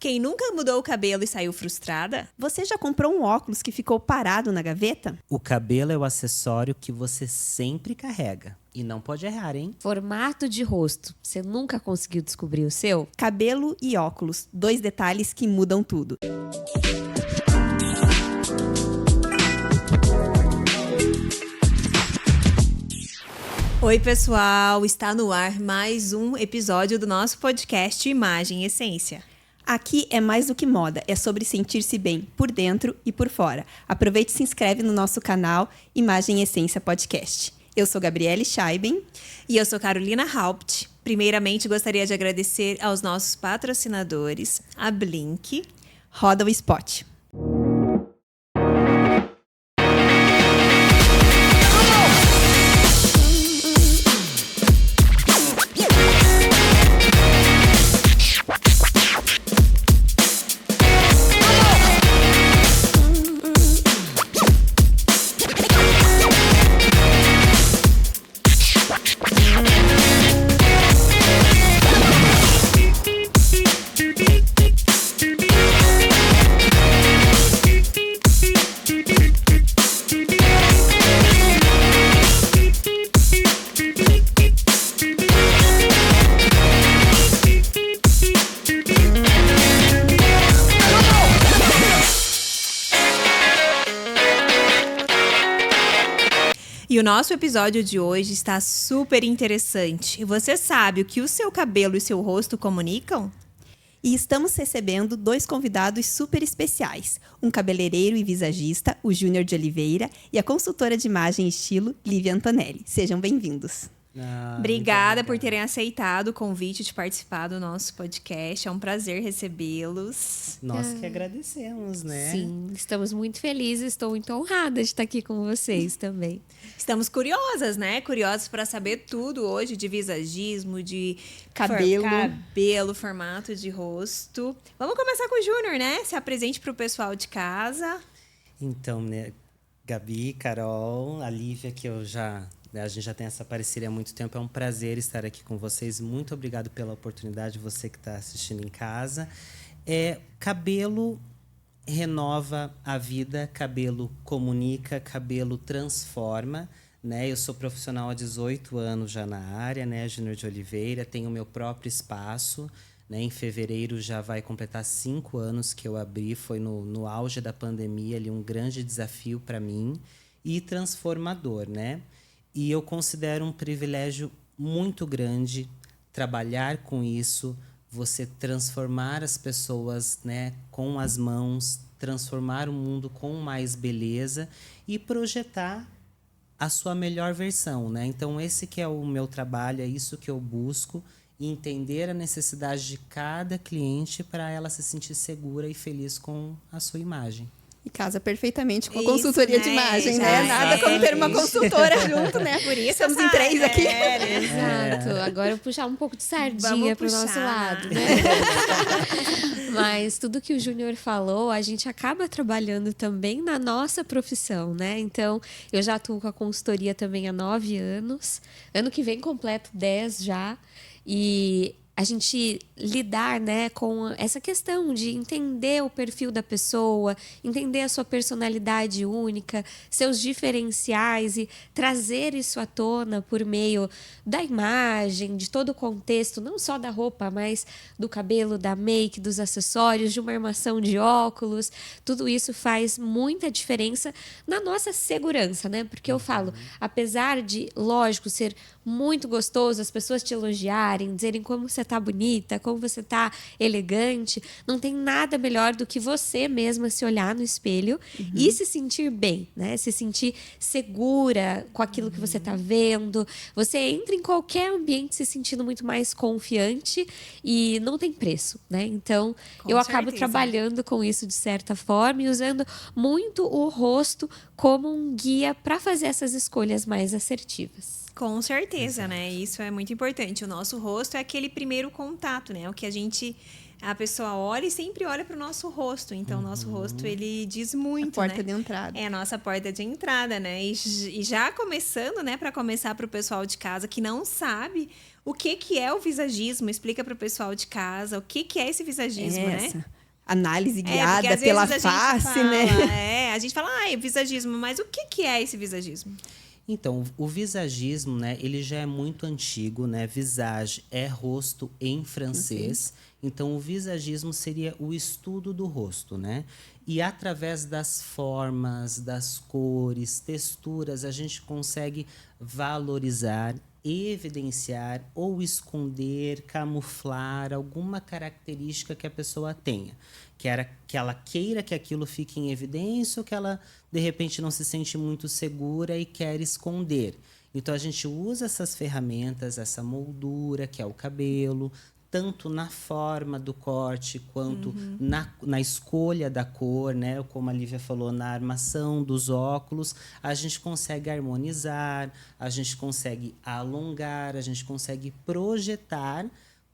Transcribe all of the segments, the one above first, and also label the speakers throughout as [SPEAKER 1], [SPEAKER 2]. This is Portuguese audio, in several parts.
[SPEAKER 1] Quem nunca mudou o cabelo e saiu frustrada?
[SPEAKER 2] Você já comprou um óculos que ficou parado na gaveta?
[SPEAKER 3] O cabelo é o acessório que você sempre carrega. E não pode errar, hein?
[SPEAKER 4] Formato de rosto. Você nunca conseguiu descobrir o seu?
[SPEAKER 2] Cabelo e óculos, 2 detalhes que mudam tudo.
[SPEAKER 1] Oi, pessoal! Está no ar mais um episódio do nosso podcast Imagem e Essência.
[SPEAKER 2] Aqui é mais do que moda, é sobre sentir-se bem por dentro e por fora. Aproveite e se inscreve no nosso canal Imagem e Essência Podcast. Eu sou Gabriele Scheiben.
[SPEAKER 1] E eu sou Carolina Haupt. Primeiramente, gostaria de agradecer aos nossos patrocinadores, a Blink.
[SPEAKER 2] Roda o spot.
[SPEAKER 1] E o nosso episódio de hoje está super interessante. Você sabe o que o seu cabelo e seu rosto comunicam?
[SPEAKER 2] E estamos recebendo 2 convidados super especiais. Um cabeleireiro e visagista, o Júnior de Oliveira, e a consultora de imagem e estilo, Lívia Antonelli. Sejam bem-vindos.
[SPEAKER 1] Obrigada por terem aceitado o convite de participar do nosso podcast. É um prazer recebê-los.
[SPEAKER 3] Nós que agradecemos, né?
[SPEAKER 4] Sim, estamos muito felizes. Estou muito honrada de estar aqui com vocês também.
[SPEAKER 1] Estamos curiosas, né? Curiosas para saber tudo hoje de visagismo, de
[SPEAKER 2] Cabelo.
[SPEAKER 1] Formato de rosto. Vamos começar com o Júnior, né? Se apresente para o pessoal de casa.
[SPEAKER 3] Então, né, Gabi, Carol, a Lívia, que a gente já tem essa parceria há muito tempo. É um prazer estar aqui com vocês. Muito obrigado pela oportunidade, você que está assistindo em casa. Cabelo renova a vida, cabelo comunica, cabelo transforma, né? Eu sou profissional há 18 anos já na área, né? Júnior de Oliveira, tenho meu próprio espaço, né? Em fevereiro já vai completar 5 anos que eu abri. Foi no auge da pandemia, ali, um grande desafio para mim e transformador, né? E eu considero um privilégio muito grande trabalhar com isso, você transformar as pessoas, né, com as mãos, transformar o mundo com mais beleza e projetar a sua melhor versão, né? Então, esse que é o meu trabalho, é isso que eu busco, entender a necessidade de cada cliente para ela se sentir segura e feliz com a sua imagem.
[SPEAKER 2] E casa perfeitamente com a
[SPEAKER 1] Isso,
[SPEAKER 2] consultoria
[SPEAKER 1] né?
[SPEAKER 2] de imagem,
[SPEAKER 1] Já
[SPEAKER 2] né?
[SPEAKER 1] é.
[SPEAKER 2] Nada como ter uma consultora junto, né?
[SPEAKER 1] Por isso
[SPEAKER 2] estamos em 3 aqui.
[SPEAKER 4] Exato. Agora eu vou puxar um pouco de sardinha para o nosso lado, né? Mas tudo que o Júnior falou, a gente acaba trabalhando também na nossa profissão, né? Então, eu já atuo com a consultoria também há 9 anos. Ano que vem completo 10 já. E a gente lidar, né, com essa questão de entender o perfil da pessoa, entender a sua personalidade única, seus diferenciais e trazer isso à tona por meio da imagem, de todo o contexto, não só da roupa, mas do cabelo, da make, dos acessórios, de uma armação de óculos. Tudo isso faz muita diferença na nossa segurança, né? Porque eu falo, apesar de, lógico, ser muito gostoso as pessoas te elogiarem, dizerem como você tá bonita, como você tá elegante, não tem nada melhor do que você mesma se olhar no espelho e se sentir bem, né? Se sentir segura com aquilo que você tá vendo. Você entra em qualquer ambiente se sentindo muito mais confiante e não tem preço, né? Então, eu acabo trabalhando com isso de certa forma e usando muito o rosto como um guia para fazer essas escolhas mais assertivas.
[SPEAKER 1] Com certeza, né? Isso é muito importante. O nosso rosto é aquele primeiro contato, né? O que a pessoa olha e sempre olha para o nosso rosto. Então, o nosso rosto, ele diz muito,
[SPEAKER 2] A porta
[SPEAKER 1] né?
[SPEAKER 2] de entrada.
[SPEAKER 1] É a nossa porta de entrada, né? E já começando, né? Para começar para o pessoal de casa que não sabe o que é o visagismo. Explica para o pessoal de casa o que é esse visagismo, né?
[SPEAKER 2] análise
[SPEAKER 1] porque
[SPEAKER 2] guiada
[SPEAKER 1] às
[SPEAKER 2] pela
[SPEAKER 1] vezes a gente
[SPEAKER 2] face,
[SPEAKER 1] fala,
[SPEAKER 2] né?
[SPEAKER 1] a gente fala, visagismo, mas o que é esse visagismo?
[SPEAKER 3] Então, o visagismo, né, ele já é muito antigo, né? Visage é rosto em francês. Então, o visagismo seria o estudo do rosto, né? E através das formas, das cores, texturas, a gente consegue valorizar, evidenciar ou esconder, camuflar alguma característica que a pessoa tenha. Que ela queira que aquilo fique em evidência ou que ela, de repente, não se sente muito segura e quer esconder. Então, a gente usa essas ferramentas, essa moldura, que é o cabelo, tanto na forma do corte quanto na escolha da cor, né? Como a Lívia falou, na armação dos óculos, a gente consegue harmonizar, a gente consegue alongar, a gente consegue projetar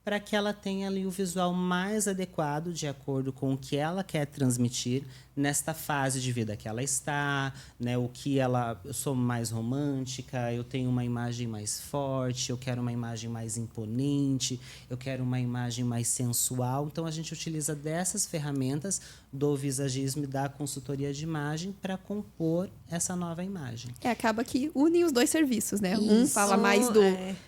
[SPEAKER 3] para que ela tenha ali o visual mais adequado de acordo com o que ela quer transmitir nesta fase de vida que ela está, né? Eu sou mais romântica, eu tenho uma imagem mais forte, eu quero uma imagem mais imponente, eu quero uma imagem mais sensual. Então a gente utiliza dessas ferramentas do visagismo e da consultoria de imagem para compor essa nova imagem.
[SPEAKER 2] Acaba que unem os dois serviços, né? Um fala mais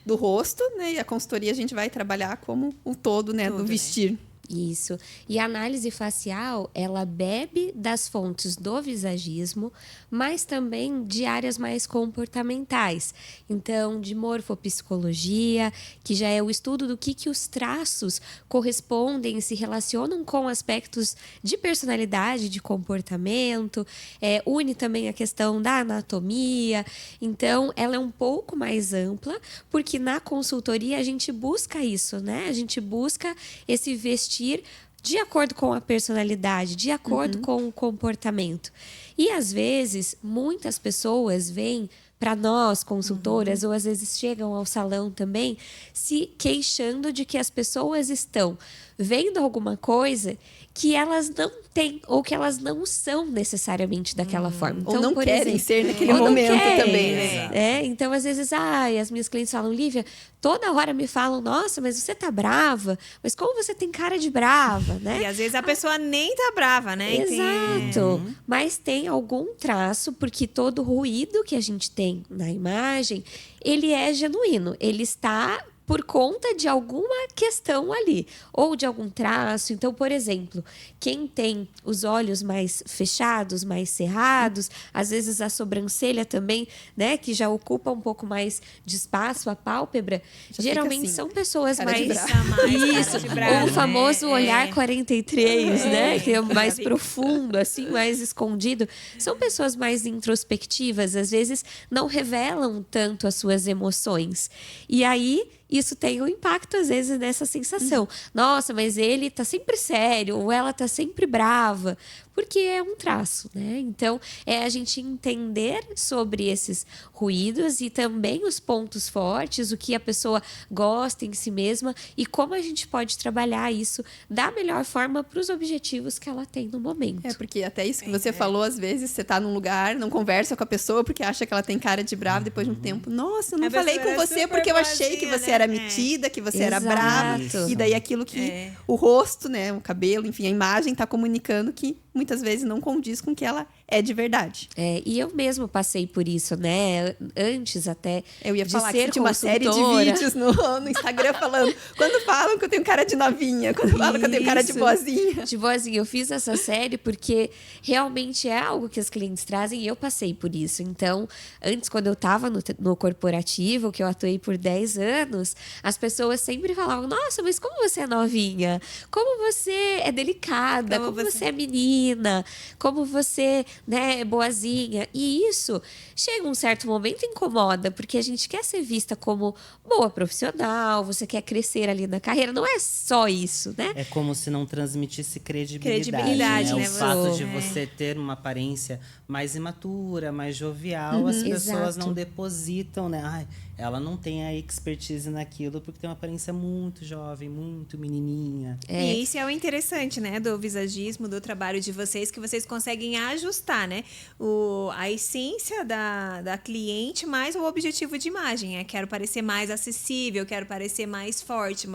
[SPEAKER 2] do rosto, né? E a consultoria a gente vai trabalhar como o todo, né? Do vestir.
[SPEAKER 4] Isso. E a análise facial, ela bebe das fontes do visagismo, mas também de áreas mais comportamentais. Então, de morfopsicologia, que já é o estudo do que os traços correspondem e se relacionam com aspectos de personalidade, de comportamento. Une também a questão da anatomia. Então, ela é um pouco mais ampla, porque na consultoria a gente busca isso, né? A gente busca esse vestir de acordo com a personalidade, de acordo com o comportamento. E, às vezes, muitas pessoas vêm para nós, consultoras, ou às vezes chegam ao salão também, se queixando de que as pessoas estão vendo alguma coisa que elas não têm ou que elas não são necessariamente daquela forma. Então,
[SPEAKER 2] ou não querem ser naquele
[SPEAKER 4] ou não
[SPEAKER 2] momento
[SPEAKER 4] querem,
[SPEAKER 2] também, né?
[SPEAKER 4] Então, às vezes, as minhas clientes falam, Lívia, toda hora me falam, nossa, mas você tá brava, mas como você tem cara de brava, né?
[SPEAKER 1] E às vezes a pessoa nem tá brava, né?
[SPEAKER 4] Exato. Mas tem algum traço, porque todo ruído que a gente tem na imagem, ele é genuíno. Ele está por conta de alguma questão ali, ou de algum traço. Então, por exemplo, quem tem os olhos mais fechados, mais cerrados, às vezes a sobrancelha também, né, que já ocupa um pouco mais de espaço, a pálpebra,
[SPEAKER 2] Já
[SPEAKER 4] geralmente
[SPEAKER 2] assim,
[SPEAKER 4] são pessoas
[SPEAKER 2] cara de
[SPEAKER 4] mais...
[SPEAKER 2] brava.
[SPEAKER 4] Isso, o famoso olhar 43, né, que é mais
[SPEAKER 1] Fica-
[SPEAKER 4] profundo, assim, mais escondido. São pessoas mais introspectivas, às vezes não revelam tanto as suas emoções. E aí, isso tem um impacto, às vezes, nessa sensação. Nossa, mas ele tá sempre sério, ou ela tá sempre brava, porque é um traço, né? Então, é a gente entender sobre esses ruídos e também os pontos fortes, o que a pessoa gosta em si mesma e como a gente pode trabalhar isso da melhor forma para os objetivos que ela tem no momento.
[SPEAKER 2] Porque até isso que você falou, às vezes você tá num lugar, não conversa com a pessoa porque acha que ela tem cara de brava, depois de um tempo, nossa, eu não
[SPEAKER 1] A
[SPEAKER 2] falei
[SPEAKER 1] pessoa
[SPEAKER 2] com
[SPEAKER 1] era
[SPEAKER 2] você
[SPEAKER 1] super
[SPEAKER 2] porque eu achei que
[SPEAKER 1] boazinha,
[SPEAKER 2] você
[SPEAKER 1] né?
[SPEAKER 2] era metida, que você era brava.
[SPEAKER 4] Exato.
[SPEAKER 2] E daí aquilo que o rosto, né, o cabelo, enfim, a imagem tá comunicando que muitas vezes não condiz com o que ela é de verdade.
[SPEAKER 4] E eu mesmo passei por isso, né? Antes até
[SPEAKER 2] Eu ia
[SPEAKER 4] de
[SPEAKER 2] falar que
[SPEAKER 4] ser
[SPEAKER 2] você tinha uma série de
[SPEAKER 4] consultora.
[SPEAKER 2] vídeos no Instagram falando, quando falam que eu tenho cara de novinha, quando falam que eu tenho cara de
[SPEAKER 4] Isso.
[SPEAKER 2] boazinha.
[SPEAKER 4] De boazinha, eu fiz essa série porque realmente é algo que as clientes trazem e eu passei por isso. Então, antes, quando eu estava no corporativo, que eu atuei por 10 anos, as pessoas sempre falavam, nossa, mas como você é novinha? Como você é delicada? Como você é menina? Como você, né, é boazinha? E isso, chega um certo momento, incomoda, porque a gente quer ser vista como boa profissional, você quer crescer ali na carreira. Não é só isso, né?
[SPEAKER 3] É como se não transmitisse credibilidade.
[SPEAKER 1] Credibilidade,
[SPEAKER 3] né?
[SPEAKER 1] né?
[SPEAKER 3] O fato de
[SPEAKER 1] É.
[SPEAKER 3] você ter uma aparência mais imatura, mais jovial, as pessoas
[SPEAKER 4] Exato.
[SPEAKER 3] não depositam, né? Ai, ela não tem a expertise naquilo porque tem uma aparência muito jovem, muito menininha.
[SPEAKER 1] E isso é o interessante, né, do visagismo, do trabalho de vocês, que vocês conseguem ajustar, né, a essência da cliente, mais o objetivo de imagem. Quero parecer mais acessível, quero parecer mais forte,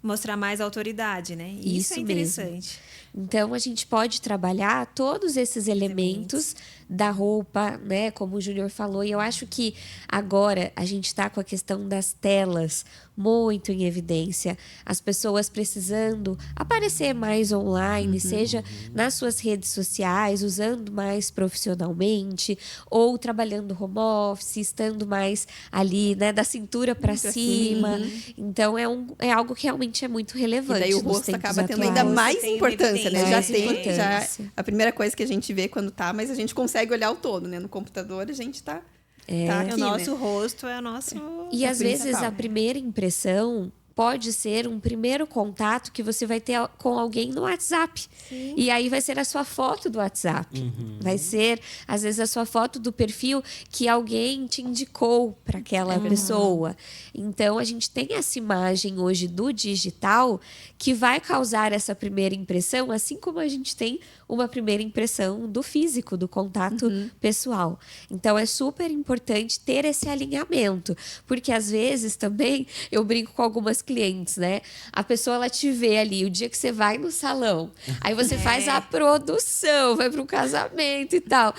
[SPEAKER 1] mostrar mais autoridade, né? Isso é
[SPEAKER 4] Isso mesmo.
[SPEAKER 1] interessante.
[SPEAKER 4] Então, a gente pode trabalhar todos esses elementos da roupa, né? Como o Júnior falou. E eu acho que agora a gente está com a questão das telas muito em evidência. As pessoas precisando aparecer mais online, seja nas suas redes sociais, usando mais profissionalmente, ou trabalhando home office, estando mais ali, né? Da cintura para cima. Então, é algo que realmente é muito relevante.
[SPEAKER 2] E daí o
[SPEAKER 4] nos
[SPEAKER 2] rosto
[SPEAKER 4] tempos
[SPEAKER 2] acaba tendo
[SPEAKER 4] atuais.
[SPEAKER 2] ainda mais
[SPEAKER 1] Tem
[SPEAKER 2] importância, né?
[SPEAKER 1] evidência.
[SPEAKER 2] Já
[SPEAKER 4] Mais
[SPEAKER 2] tem,
[SPEAKER 4] importância.
[SPEAKER 2] a primeira coisa que a gente vê quando tá, mas a gente consegue olhar o todo, né? No computador a gente tá aqui,
[SPEAKER 1] O nosso
[SPEAKER 2] né?
[SPEAKER 1] rosto é o nosso.
[SPEAKER 4] E às vezes
[SPEAKER 2] principal.
[SPEAKER 4] a primeira impressão pode ser um primeiro contato que você vai ter com alguém no WhatsApp. E aí vai ser a sua foto do WhatsApp. Vai ser, às vezes, a sua foto do perfil que alguém te indicou para aquela pessoa. Então, a gente tem essa imagem hoje do digital que vai causar essa primeira impressão, assim como a gente tem uma primeira impressão do físico, do contato pessoal. Então, é super importante ter esse alinhamento, porque às vezes também eu brinco com algumas clientes, né? A pessoa ela te vê ali o dia que você vai no salão, aí você faz a produção, vai para um casamento e tal,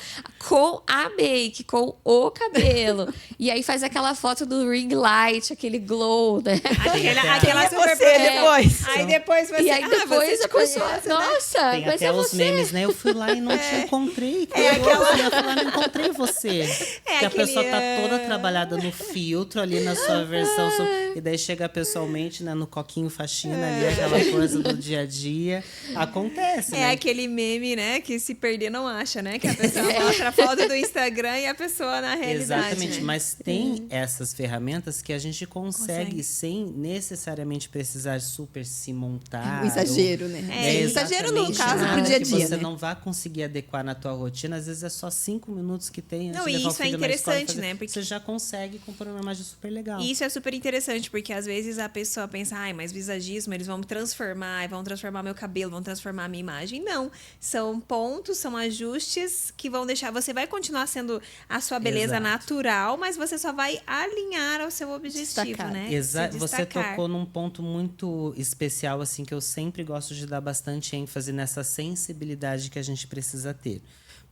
[SPEAKER 4] com a make, com o cabelo, e aí faz aquela foto do ring light, aquele glow, né?
[SPEAKER 1] Aquela
[SPEAKER 2] Quem é você depois?
[SPEAKER 1] Aí depois você.
[SPEAKER 4] E aí depois
[SPEAKER 1] você
[SPEAKER 4] a
[SPEAKER 1] te
[SPEAKER 4] pessoa,
[SPEAKER 1] conhece, né?
[SPEAKER 4] nossa,
[SPEAKER 3] Tem
[SPEAKER 4] mas
[SPEAKER 3] até
[SPEAKER 4] é
[SPEAKER 3] os
[SPEAKER 4] você.
[SPEAKER 3] memes, né? Eu fui lá e não te encontrei. Eu fui lá e não encontrei você. Que a
[SPEAKER 1] aquele,
[SPEAKER 3] pessoa tá toda trabalhada no filtro ali na sua versão. E daí chega pessoalmente, né? No coquinho faxina ali, aquela coisa do dia a dia. Acontece,
[SPEAKER 1] É
[SPEAKER 3] né?
[SPEAKER 1] aquele meme, né? Que se perder não acha, né? Que a pessoa mostra a foto do Instagram e a pessoa na realidade.
[SPEAKER 3] Exatamente,
[SPEAKER 1] né?
[SPEAKER 3] mas tem essas ferramentas que a gente consegue sem necessariamente precisar super se montar.
[SPEAKER 2] O exagero, né? Exagero no
[SPEAKER 3] exatamente
[SPEAKER 2] caso
[SPEAKER 3] nada
[SPEAKER 2] pro dia a
[SPEAKER 3] que
[SPEAKER 2] dia,
[SPEAKER 3] você
[SPEAKER 2] né?
[SPEAKER 3] não vai conseguir adequar na tua rotina, às vezes é só 5 minutos que tem. Antes
[SPEAKER 1] Não,
[SPEAKER 3] de
[SPEAKER 1] e
[SPEAKER 3] levar o
[SPEAKER 1] isso é
[SPEAKER 3] filho na escola e
[SPEAKER 1] interessante,
[SPEAKER 3] fazer,
[SPEAKER 1] né? Porque
[SPEAKER 3] você já consegue compor uma imagem super legal.
[SPEAKER 1] E isso é super interessante, porque às vezes a pessoa pensa, ai, mas visagismo, eles vão me transformar, vão transformar meu cabelo, vão transformar a minha imagem. Não, são pontos, são ajustes que vão deixar, você vai continuar sendo a sua beleza
[SPEAKER 3] Exato.
[SPEAKER 1] natural, mas você só vai alinhar ao seu objetivo,
[SPEAKER 2] Destacar.
[SPEAKER 1] né? Se
[SPEAKER 3] Você
[SPEAKER 1] destacar.
[SPEAKER 3] tocou num ponto muito especial, assim, que eu sempre gosto de dar bastante ênfase nessa sensibilidade que a gente precisa ter.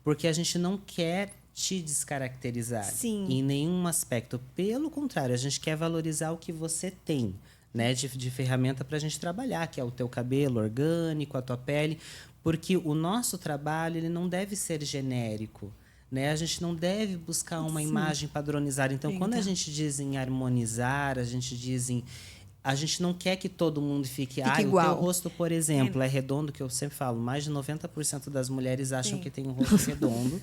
[SPEAKER 3] Porque a gente não quer te descaracterizar
[SPEAKER 1] Sim.
[SPEAKER 3] em nenhum aspecto. Pelo contrário, a gente quer valorizar o que você tem, né, de ferramenta para a gente trabalhar, que é o teu cabelo orgânico, a tua pele. Porque o nosso trabalho ele não deve ser genérico. Né? A gente não deve buscar uma imagem padronizada. Então, quando a gente diz em harmonizar, a gente diz em... A gente não quer que todo mundo fique... o
[SPEAKER 2] igual.
[SPEAKER 3] teu rosto, por exemplo, é redondo, que eu sempre falo. Mais de 90% das mulheres acham que tem um rosto redondo.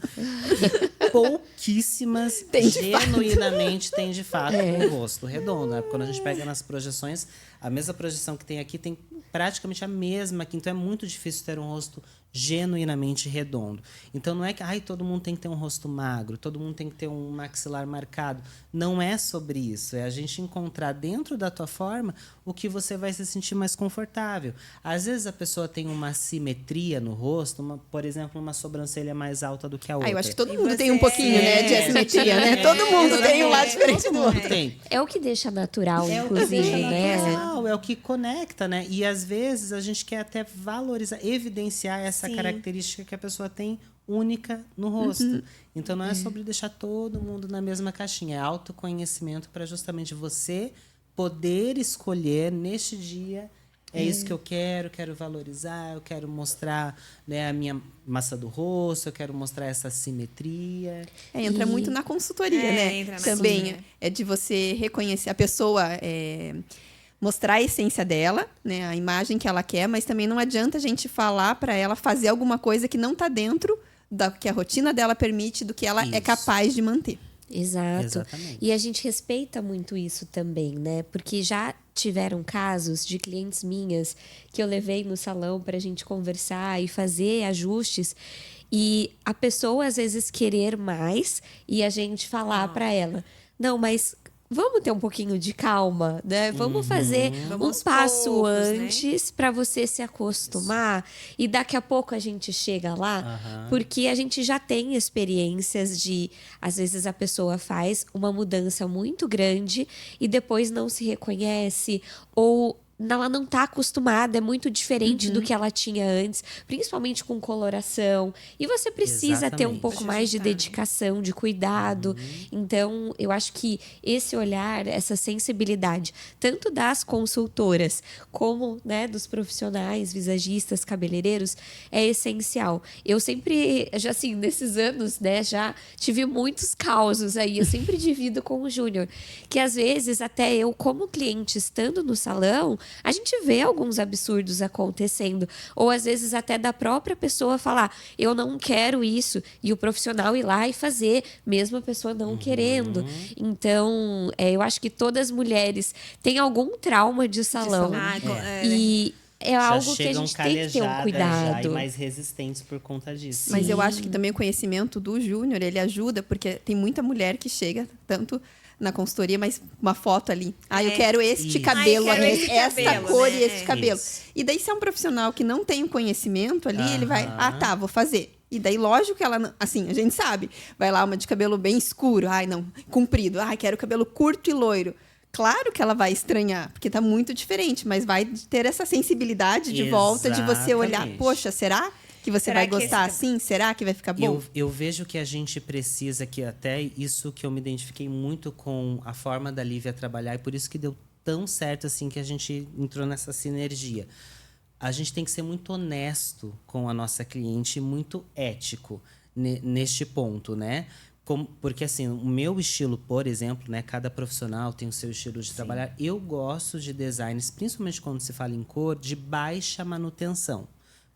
[SPEAKER 3] Pouquíssimas genuinamente têm, de fato, um rosto redondo. Né? Quando a gente pega nas projeções, a mesma projeção que tem aqui tem praticamente a mesma aqui. Então, é muito difícil ter um rosto genuinamente redondo. Então, não é que todo mundo tem que ter um rosto magro, todo mundo tem que ter um maxilar marcado. Não é sobre isso. É a gente encontrar dentro da tua forma o que você vai se sentir mais confortável. Às vezes, a pessoa tem uma simetria no rosto, por exemplo, uma sobrancelha mais alta do que a outra.
[SPEAKER 2] Eu acho que todo
[SPEAKER 1] E
[SPEAKER 2] mundo
[SPEAKER 1] você-
[SPEAKER 2] tem um pouquinho, né, de assimetria, né? Todo mundo tem um lado diferente do outro.
[SPEAKER 3] Tem.
[SPEAKER 4] É o que deixa natural,
[SPEAKER 3] É o que
[SPEAKER 4] inclusive,
[SPEAKER 3] deixa
[SPEAKER 4] né?
[SPEAKER 3] natural, é o que conecta, né? E às vezes a gente quer até valorizar, evidenciar essa
[SPEAKER 1] Sim.
[SPEAKER 3] característica que a pessoa tem única no rosto. Então não é sobre deixar todo mundo na mesma caixinha, é autoconhecimento para justamente você poder escolher neste dia. É isso que eu quero valorizar, eu quero mostrar, né, a minha massa do rosto, eu quero mostrar essa simetria.
[SPEAKER 2] Entra muito na consultoria, né?
[SPEAKER 1] entra na
[SPEAKER 2] Também
[SPEAKER 1] consultoria.
[SPEAKER 2] é de você reconhecer a pessoa, mostrar a essência dela, né? A imagem que ela quer, mas também não adianta a gente falar para ela fazer alguma coisa que não está dentro da que a rotina dela permite, do que ela é
[SPEAKER 3] Isso.
[SPEAKER 2] capaz de manter.
[SPEAKER 4] Exato.
[SPEAKER 3] Exatamente.
[SPEAKER 4] E a gente respeita muito isso também, né? Porque já tiveram casos de clientes minhas que eu levei no salão para a gente conversar e fazer ajustes. E a pessoa, às vezes, querer mais e a gente falar para ela: não, mas vamos ter um pouquinho de calma, né? Vamos fazer
[SPEAKER 1] Vamos
[SPEAKER 4] um
[SPEAKER 1] aos
[SPEAKER 4] passo
[SPEAKER 1] poucos, né?
[SPEAKER 4] antes para você se acostumar e daqui a pouco a gente chega lá, porque a gente já tem experiências de, às vezes a pessoa faz uma mudança muito grande e depois não se reconhece ou ela não tá acostumada, é muito diferente do que ela tinha antes, principalmente com coloração. E você precisa ter um
[SPEAKER 3] Exatamente.
[SPEAKER 4] pouco mais de
[SPEAKER 1] Ajustar, né?
[SPEAKER 4] dedicação, de cuidado. Então, eu acho que esse olhar, essa sensibilidade, tanto das consultoras como, né, dos profissionais, visagistas, cabeleireiros, é essencial. Eu sempre, já assim, nesses anos, né, já tive muitos causos aí. Eu sempre divido com o Júnior, que às vezes até eu, como cliente, estando no salão, a gente vê alguns absurdos acontecendo. Ou às vezes até da própria pessoa falar, eu não quero isso, e o profissional ir lá e fazer, mesmo a pessoa não querendo. Então, eu acho que todas as mulheres têm algum trauma de salão. E é
[SPEAKER 3] Já
[SPEAKER 4] algo que a
[SPEAKER 3] chegam
[SPEAKER 4] gente tem que ter um
[SPEAKER 3] calejadas já
[SPEAKER 4] cuidado.
[SPEAKER 3] e mais resistentes por conta disso.
[SPEAKER 2] Mas eu acho que também o conhecimento do Júnior, ele ajuda, porque tem muita mulher que chega tanto na consultoria, mas uma foto ali. Eu quero este
[SPEAKER 3] Isso.
[SPEAKER 2] cabelo
[SPEAKER 1] Ai, quero
[SPEAKER 2] aqui,
[SPEAKER 1] esse
[SPEAKER 2] esta
[SPEAKER 1] cabelo,
[SPEAKER 2] cor
[SPEAKER 1] né?
[SPEAKER 2] e este cabelo.
[SPEAKER 3] Isso.
[SPEAKER 2] E daí, se é um profissional que não tem o conhecimento ali, ele vai,
[SPEAKER 3] Aham.
[SPEAKER 2] tá, vou fazer. E daí, lógico que ela, assim, a gente sabe, vai lá uma de cabelo bem escuro, não, comprido, quero cabelo curto e loiro. Claro que ela vai estranhar, porque tá muito diferente, mas vai ter essa sensibilidade de volta de você olhar,
[SPEAKER 3] Exatamente.
[SPEAKER 2] poxa, será que você
[SPEAKER 1] Será
[SPEAKER 2] vai
[SPEAKER 1] que
[SPEAKER 2] gostar
[SPEAKER 1] esse-
[SPEAKER 2] assim? Será que vai ficar bom?
[SPEAKER 3] Eu vejo que a gente precisa, que até isso que eu me identifiquei muito com a forma da Lívia trabalhar, e por isso que deu tão certo assim que a gente entrou nessa sinergia. A gente tem que ser muito honesto com a nossa cliente e muito ético neste ponto, né? Porque assim, o meu estilo, por exemplo, né, cada profissional tem o seu estilo de trabalhar. Eu gosto de designs, principalmente quando se fala em cor, de baixa manutenção.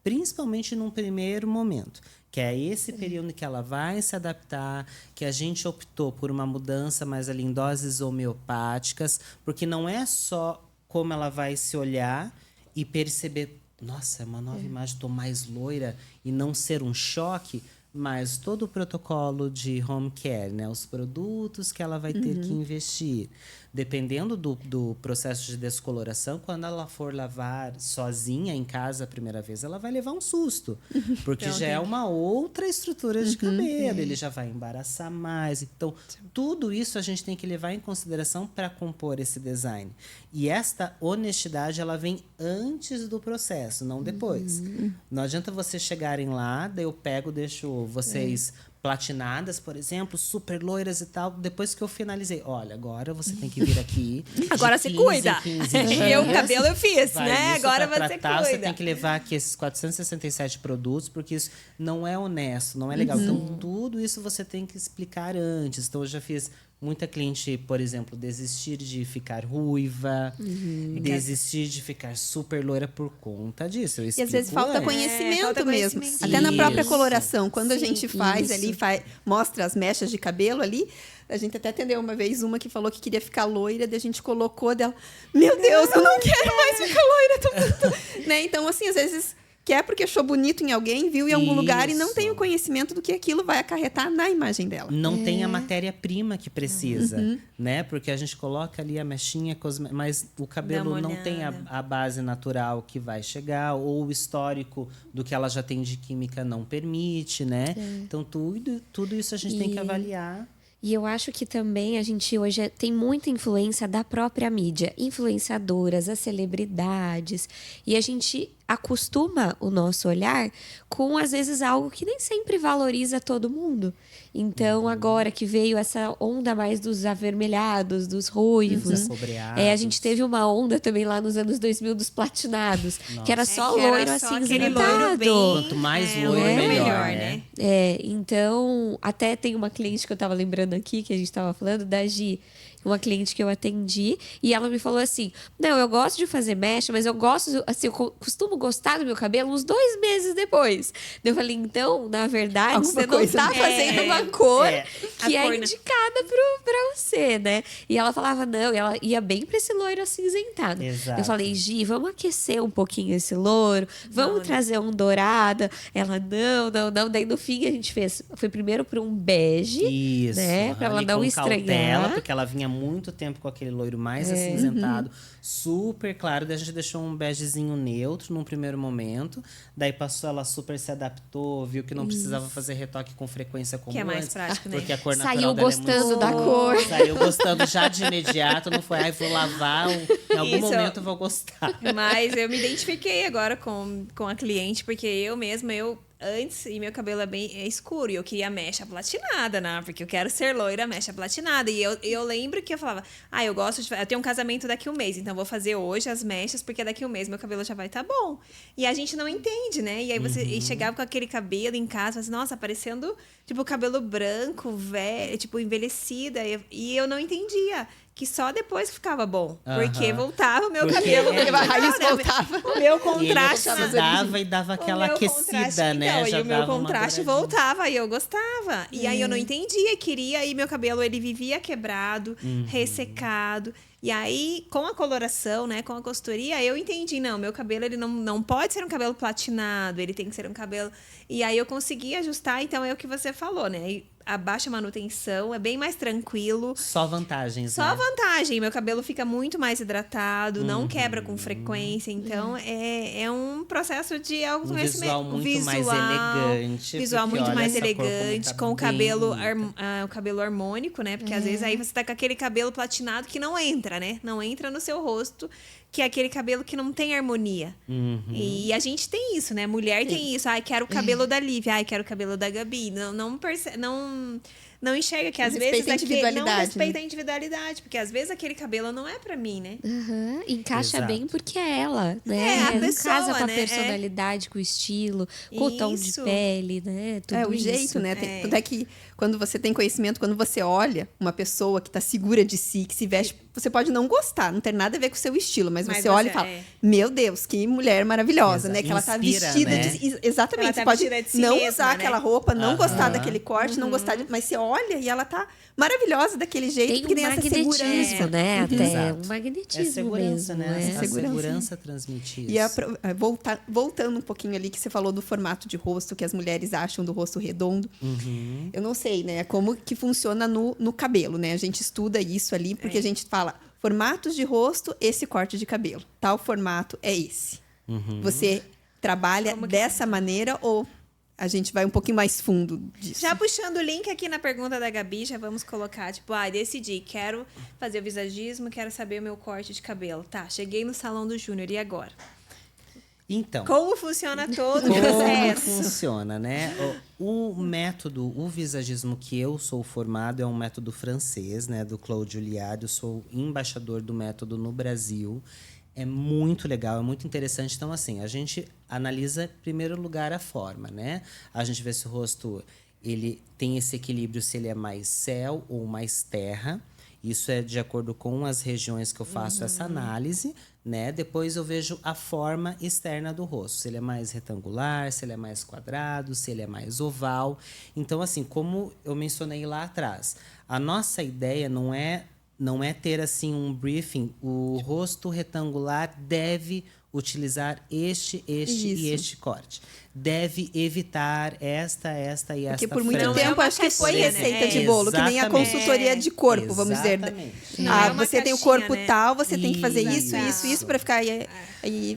[SPEAKER 3] Principalmente num primeiro momento, que é esse período que ela vai se adaptar, que a gente optou por uma mudança mais ali em doses homeopáticas, porque não é só como ela vai se olhar e perceber, nossa, é uma nova imagem, estou mais loira, e não ser um choque, mas todo o protocolo de home care, né? Os produtos que ela vai ter que investir. Dependendo do processo de descoloração, quando ela for lavar sozinha em casa a primeira vez, ela vai levar um susto. Porque
[SPEAKER 1] Então,
[SPEAKER 3] já é uma outra estrutura de cabelo, ele já vai embaraçar mais. Então, tudo isso a gente tem que levar em consideração para compor esse design. E esta honestidade, ela vem antes do processo, não depois. Não adianta vocês chegarem lá, daí eu pego, deixo vocês platinadas, por exemplo, super loiras e tal. Depois que eu finalizei, olha, agora você tem que vir aqui.
[SPEAKER 1] Agora
[SPEAKER 3] de
[SPEAKER 1] você
[SPEAKER 3] 15 em
[SPEAKER 1] cuida.
[SPEAKER 3] 15
[SPEAKER 1] Eu, o
[SPEAKER 3] dias.
[SPEAKER 1] cabelo eu fiz,
[SPEAKER 3] Vai
[SPEAKER 1] né?
[SPEAKER 3] isso
[SPEAKER 1] Agora
[SPEAKER 3] pra
[SPEAKER 1] você
[SPEAKER 3] tratar,
[SPEAKER 1] cuida.
[SPEAKER 3] Você tem que levar aqui esses 467 produtos, porque isso não é honesto, não é legal. Então, tudo isso você tem que explicar antes. Então, eu já fiz muita cliente, por exemplo, desistir de ficar ruiva, desistir de ficar super loira por conta disso. Eu
[SPEAKER 2] E às
[SPEAKER 3] explico
[SPEAKER 2] vezes falta
[SPEAKER 3] antes.
[SPEAKER 2] conhecimento
[SPEAKER 1] falta
[SPEAKER 2] mesmo.
[SPEAKER 1] conhecimento.
[SPEAKER 2] Até na própria
[SPEAKER 3] Isso.
[SPEAKER 2] coloração. Quando a
[SPEAKER 4] Sim,
[SPEAKER 2] gente faz
[SPEAKER 4] isso.
[SPEAKER 2] ali, mostra as mechas de cabelo ali, a gente até atendeu uma vez uma que falou que queria ficar loira, daí a gente colocou dela. Meu Deus, eu não quero mais ficar loira. Né? Então, assim, às vezes quer porque achou bonito em alguém, viu em algum lugar e não tem o conhecimento do que aquilo vai acarretar na imagem dela.
[SPEAKER 3] Não tem a matéria-prima que precisa, né? Porque a gente coloca ali a mechinha, mas o cabelo
[SPEAKER 1] uma
[SPEAKER 3] não tem
[SPEAKER 1] olhada.
[SPEAKER 3] a base natural que vai chegar, ou o histórico do que ela já tem de química não permite, né? Então, tudo isso a gente tem que avaliar.
[SPEAKER 4] E eu acho que também a gente hoje tem muita influência da própria mídia, influenciadoras, as celebridades, e a gente acostuma o nosso olhar com, às vezes, algo que nem sempre valoriza todo mundo. Então, agora que veio essa onda mais dos avermelhados, dos ruivos,
[SPEAKER 3] Acobreados.
[SPEAKER 4] a gente teve uma onda também lá nos anos 2000 dos platinados, que era só
[SPEAKER 1] que era
[SPEAKER 4] loiro
[SPEAKER 1] só
[SPEAKER 4] assim,
[SPEAKER 1] aquele loiro bem-
[SPEAKER 3] Quanto mais loiro, melhor, né?
[SPEAKER 4] Então, até tem uma cliente que eu tava lembrando aqui, que a gente tava falando, da Gi, uma cliente que eu atendi, e ela me falou assim, não, eu gosto de fazer mecha, mas eu gosto, assim, eu costumo gostar do meu cabelo uns 2 meses depois. Eu falei, então, na verdade,
[SPEAKER 2] Alguma
[SPEAKER 4] você não
[SPEAKER 2] coisa
[SPEAKER 4] tá
[SPEAKER 2] não-
[SPEAKER 4] fazendo uma cor que
[SPEAKER 1] A
[SPEAKER 4] é
[SPEAKER 1] cor, né?
[SPEAKER 4] indicada pra você, né? E ela falava, não, e ela ia bem pra esse loiro acinzentado.
[SPEAKER 3] Exato.
[SPEAKER 4] Eu falei, Gi, vamos aquecer um pouquinho esse loiro, vamos trazer um dourada. Ela, não. Daí, no fim, a gente foi primeiro pra um bege,
[SPEAKER 3] Isso.
[SPEAKER 4] né? Pra ela
[SPEAKER 3] ali
[SPEAKER 4] não
[SPEAKER 3] com
[SPEAKER 4] estranhar.
[SPEAKER 3] cautela, porque ela vinha muito tempo com aquele loiro mais acinzentado, super claro. Daí a gente deixou um begezinho neutro num primeiro momento. Daí passou, ela super se adaptou, viu que não precisava fazer retoque com frequência como
[SPEAKER 1] Que é mais
[SPEAKER 3] antes,
[SPEAKER 1] prático, né?
[SPEAKER 3] porque a cor natural
[SPEAKER 4] Saiu
[SPEAKER 3] dela
[SPEAKER 4] gostando
[SPEAKER 3] é muito
[SPEAKER 4] da cor.
[SPEAKER 3] Saiu gostando já de imediato, não foi, ai, vou lavar, em algum
[SPEAKER 1] Isso.
[SPEAKER 3] momento eu vou gostar.
[SPEAKER 1] Mas eu me identifiquei agora com a cliente, porque eu mesma, antes, e meu cabelo é escuro, e eu queria mecha platinada, né? Porque eu quero ser loira, mecha platinada. E eu lembro que eu falava, eu gosto de... Eu tenho um casamento daqui a um mês, então eu vou fazer hoje as mechas, porque daqui a um mês meu cabelo já vai estar bom. E a gente não entende, né? E aí você e chegava com aquele cabelo em casa, assim, nossa, parecendo, tipo, cabelo branco, velho, tipo, envelhecida. E eu não entendia. Que só depois que ficava bom. Porque voltava o meu cabelo.
[SPEAKER 3] Porque
[SPEAKER 2] a raiz voltava.
[SPEAKER 1] O meu
[SPEAKER 3] E ele
[SPEAKER 1] contraste
[SPEAKER 3] oxidava e dava aquela aquecida, né?
[SPEAKER 1] Então,
[SPEAKER 3] Já
[SPEAKER 1] e o meu
[SPEAKER 3] dava uma
[SPEAKER 1] contraste
[SPEAKER 3] douradinha.
[SPEAKER 1] voltava e eu gostava. E aí eu não entendia, queria. E meu cabelo, ele vivia quebrado, ressecado. E aí, com a coloração, né, com a consultoria, eu entendi, não, meu cabelo, ele não pode ser um cabelo platinado, ele tem que ser um cabelo... E aí eu consegui ajustar, então é o que você falou, né? E a baixa manutenção é bem mais tranquilo.
[SPEAKER 3] Só vantagens,
[SPEAKER 1] Só
[SPEAKER 3] né?
[SPEAKER 1] vantagem, meu cabelo fica muito mais hidratado, não quebra com frequência, então é um processo de
[SPEAKER 3] Um
[SPEAKER 1] autoconhecimento.
[SPEAKER 3] visual muito mais elegante.
[SPEAKER 1] Visual
[SPEAKER 3] porque
[SPEAKER 1] muito
[SPEAKER 3] olha
[SPEAKER 1] mais
[SPEAKER 3] essa cor como
[SPEAKER 1] elegante,
[SPEAKER 3] tá
[SPEAKER 1] com o
[SPEAKER 3] bem
[SPEAKER 1] cabelo,
[SPEAKER 3] bonita.
[SPEAKER 1] o cabelo harmônico, né? Porque às vezes aí você tá com aquele cabelo platinado que não entra, né? Não entra no seu rosto, que é aquele cabelo que não tem harmonia. E a gente tem isso, né? Mulher tem isso. Ai, quero o cabelo da Lívia. Ai, quero o cabelo da Gabi. Não enxerga que às
[SPEAKER 2] Não
[SPEAKER 1] vezes
[SPEAKER 2] respeita a individualidade,
[SPEAKER 1] não respeita
[SPEAKER 2] né?
[SPEAKER 1] a individualidade, porque às vezes aquele cabelo não é pra mim, né?
[SPEAKER 4] Aham, encaixa
[SPEAKER 3] Exato.
[SPEAKER 4] bem porque é ela, né?
[SPEAKER 1] a
[SPEAKER 4] Não
[SPEAKER 1] pessoa,
[SPEAKER 4] casa com a
[SPEAKER 1] né?
[SPEAKER 4] personalidade, com o estilo, com o tom de
[SPEAKER 1] Isso.
[SPEAKER 4] pele, né? Tudo
[SPEAKER 2] É o
[SPEAKER 4] isso.
[SPEAKER 2] jeito, né? Tanto é que quando você tem conhecimento, quando você olha uma pessoa que tá segura de si, que se veste, você pode não gostar, não ter nada a ver com o seu estilo, mas você olha e fala: Meu Deus, que mulher maravilhosa, né? Que ela tá
[SPEAKER 3] Inspira,
[SPEAKER 2] vestida
[SPEAKER 3] né?
[SPEAKER 2] exatamente.
[SPEAKER 1] Ela tá
[SPEAKER 2] você pode
[SPEAKER 1] vestida de si
[SPEAKER 2] não
[SPEAKER 1] mesma,
[SPEAKER 2] usar
[SPEAKER 1] né?
[SPEAKER 2] aquela roupa, não gostar daquele corte, não gostar mas você olha e ela tá maravilhosa daquele jeito,
[SPEAKER 4] Tem
[SPEAKER 2] porque
[SPEAKER 4] um
[SPEAKER 2] tem essa
[SPEAKER 4] magnetismo,
[SPEAKER 2] segurança.
[SPEAKER 4] né? Até
[SPEAKER 3] Exato.
[SPEAKER 4] um
[SPEAKER 3] É
[SPEAKER 4] magnetismo
[SPEAKER 3] segurança,
[SPEAKER 4] mesmo.
[SPEAKER 3] né?
[SPEAKER 4] É.
[SPEAKER 3] A segurança transmite isso.
[SPEAKER 2] E voltando um pouquinho ali que você falou do formato de rosto que as mulheres acham do rosto redondo. Eu não sei, né? Como que funciona no cabelo, né? A gente estuda isso ali porque a gente fala formatos de rosto, esse corte de cabelo. Tal formato é esse. Você trabalha dessa maneira ou a gente vai um pouquinho mais fundo disso?
[SPEAKER 1] Já puxando o link aqui na pergunta da Gabi, já vamos colocar, tipo, decidi, quero fazer o visagismo, quero saber o meu corte de cabelo. Tá, cheguei no salão do Júnior, e agora?
[SPEAKER 3] Então,
[SPEAKER 1] Como funciona todo o
[SPEAKER 3] como
[SPEAKER 1] processo?
[SPEAKER 3] funciona, né? O método, o visagismo que eu sou formado é um método francês, né? Do Claude Julliard. Eu sou embaixador do método no Brasil. É muito legal, é muito interessante. Então, assim, a gente analisa, em primeiro lugar, a forma, né? A gente vê se o rosto ele tem esse equilíbrio, se ele é mais céu ou mais terra. Isso é de acordo com as regiões que eu faço essa análise, né? Depois eu vejo a forma externa do rosto. Se ele é mais retangular, se ele é mais quadrado, se ele é mais oval. Então, assim, como eu mencionei lá atrás, a nossa ideia não é ter assim um briefing, o rosto retangular deve utilizar este e este corte. Deve evitar esta e esta
[SPEAKER 2] Porque por muito
[SPEAKER 3] franja.
[SPEAKER 2] tempo
[SPEAKER 1] uma
[SPEAKER 2] acho que foi
[SPEAKER 1] caixinha, né?
[SPEAKER 2] receita de bolo, que nem a
[SPEAKER 3] Exatamente.
[SPEAKER 2] consultoria de corpo, vamos dizer.
[SPEAKER 3] Exatamente.
[SPEAKER 1] Não é uma
[SPEAKER 2] Você tem o
[SPEAKER 1] caixinha,
[SPEAKER 2] corpo
[SPEAKER 1] né?
[SPEAKER 2] tal, você tem que fazer isso,
[SPEAKER 1] Exato.
[SPEAKER 2] isso para ficar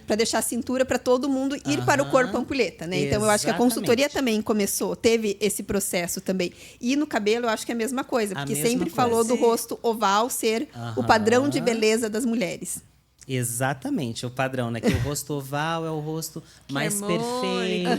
[SPEAKER 2] para deixar a cintura para todo mundo ir para o corpo ampulheta, né? Então eu acho que a consultoria
[SPEAKER 3] Exatamente.
[SPEAKER 2] também teve esse processo também. E no cabelo eu acho que é a mesma coisa,
[SPEAKER 3] A
[SPEAKER 2] porque
[SPEAKER 3] mesma
[SPEAKER 2] sempre
[SPEAKER 3] coisa.
[SPEAKER 2] falou do rosto oval ser o padrão de beleza das mulheres.
[SPEAKER 3] Exatamente, o padrão, né? Que o rosto oval é o rosto mais
[SPEAKER 1] harmônico,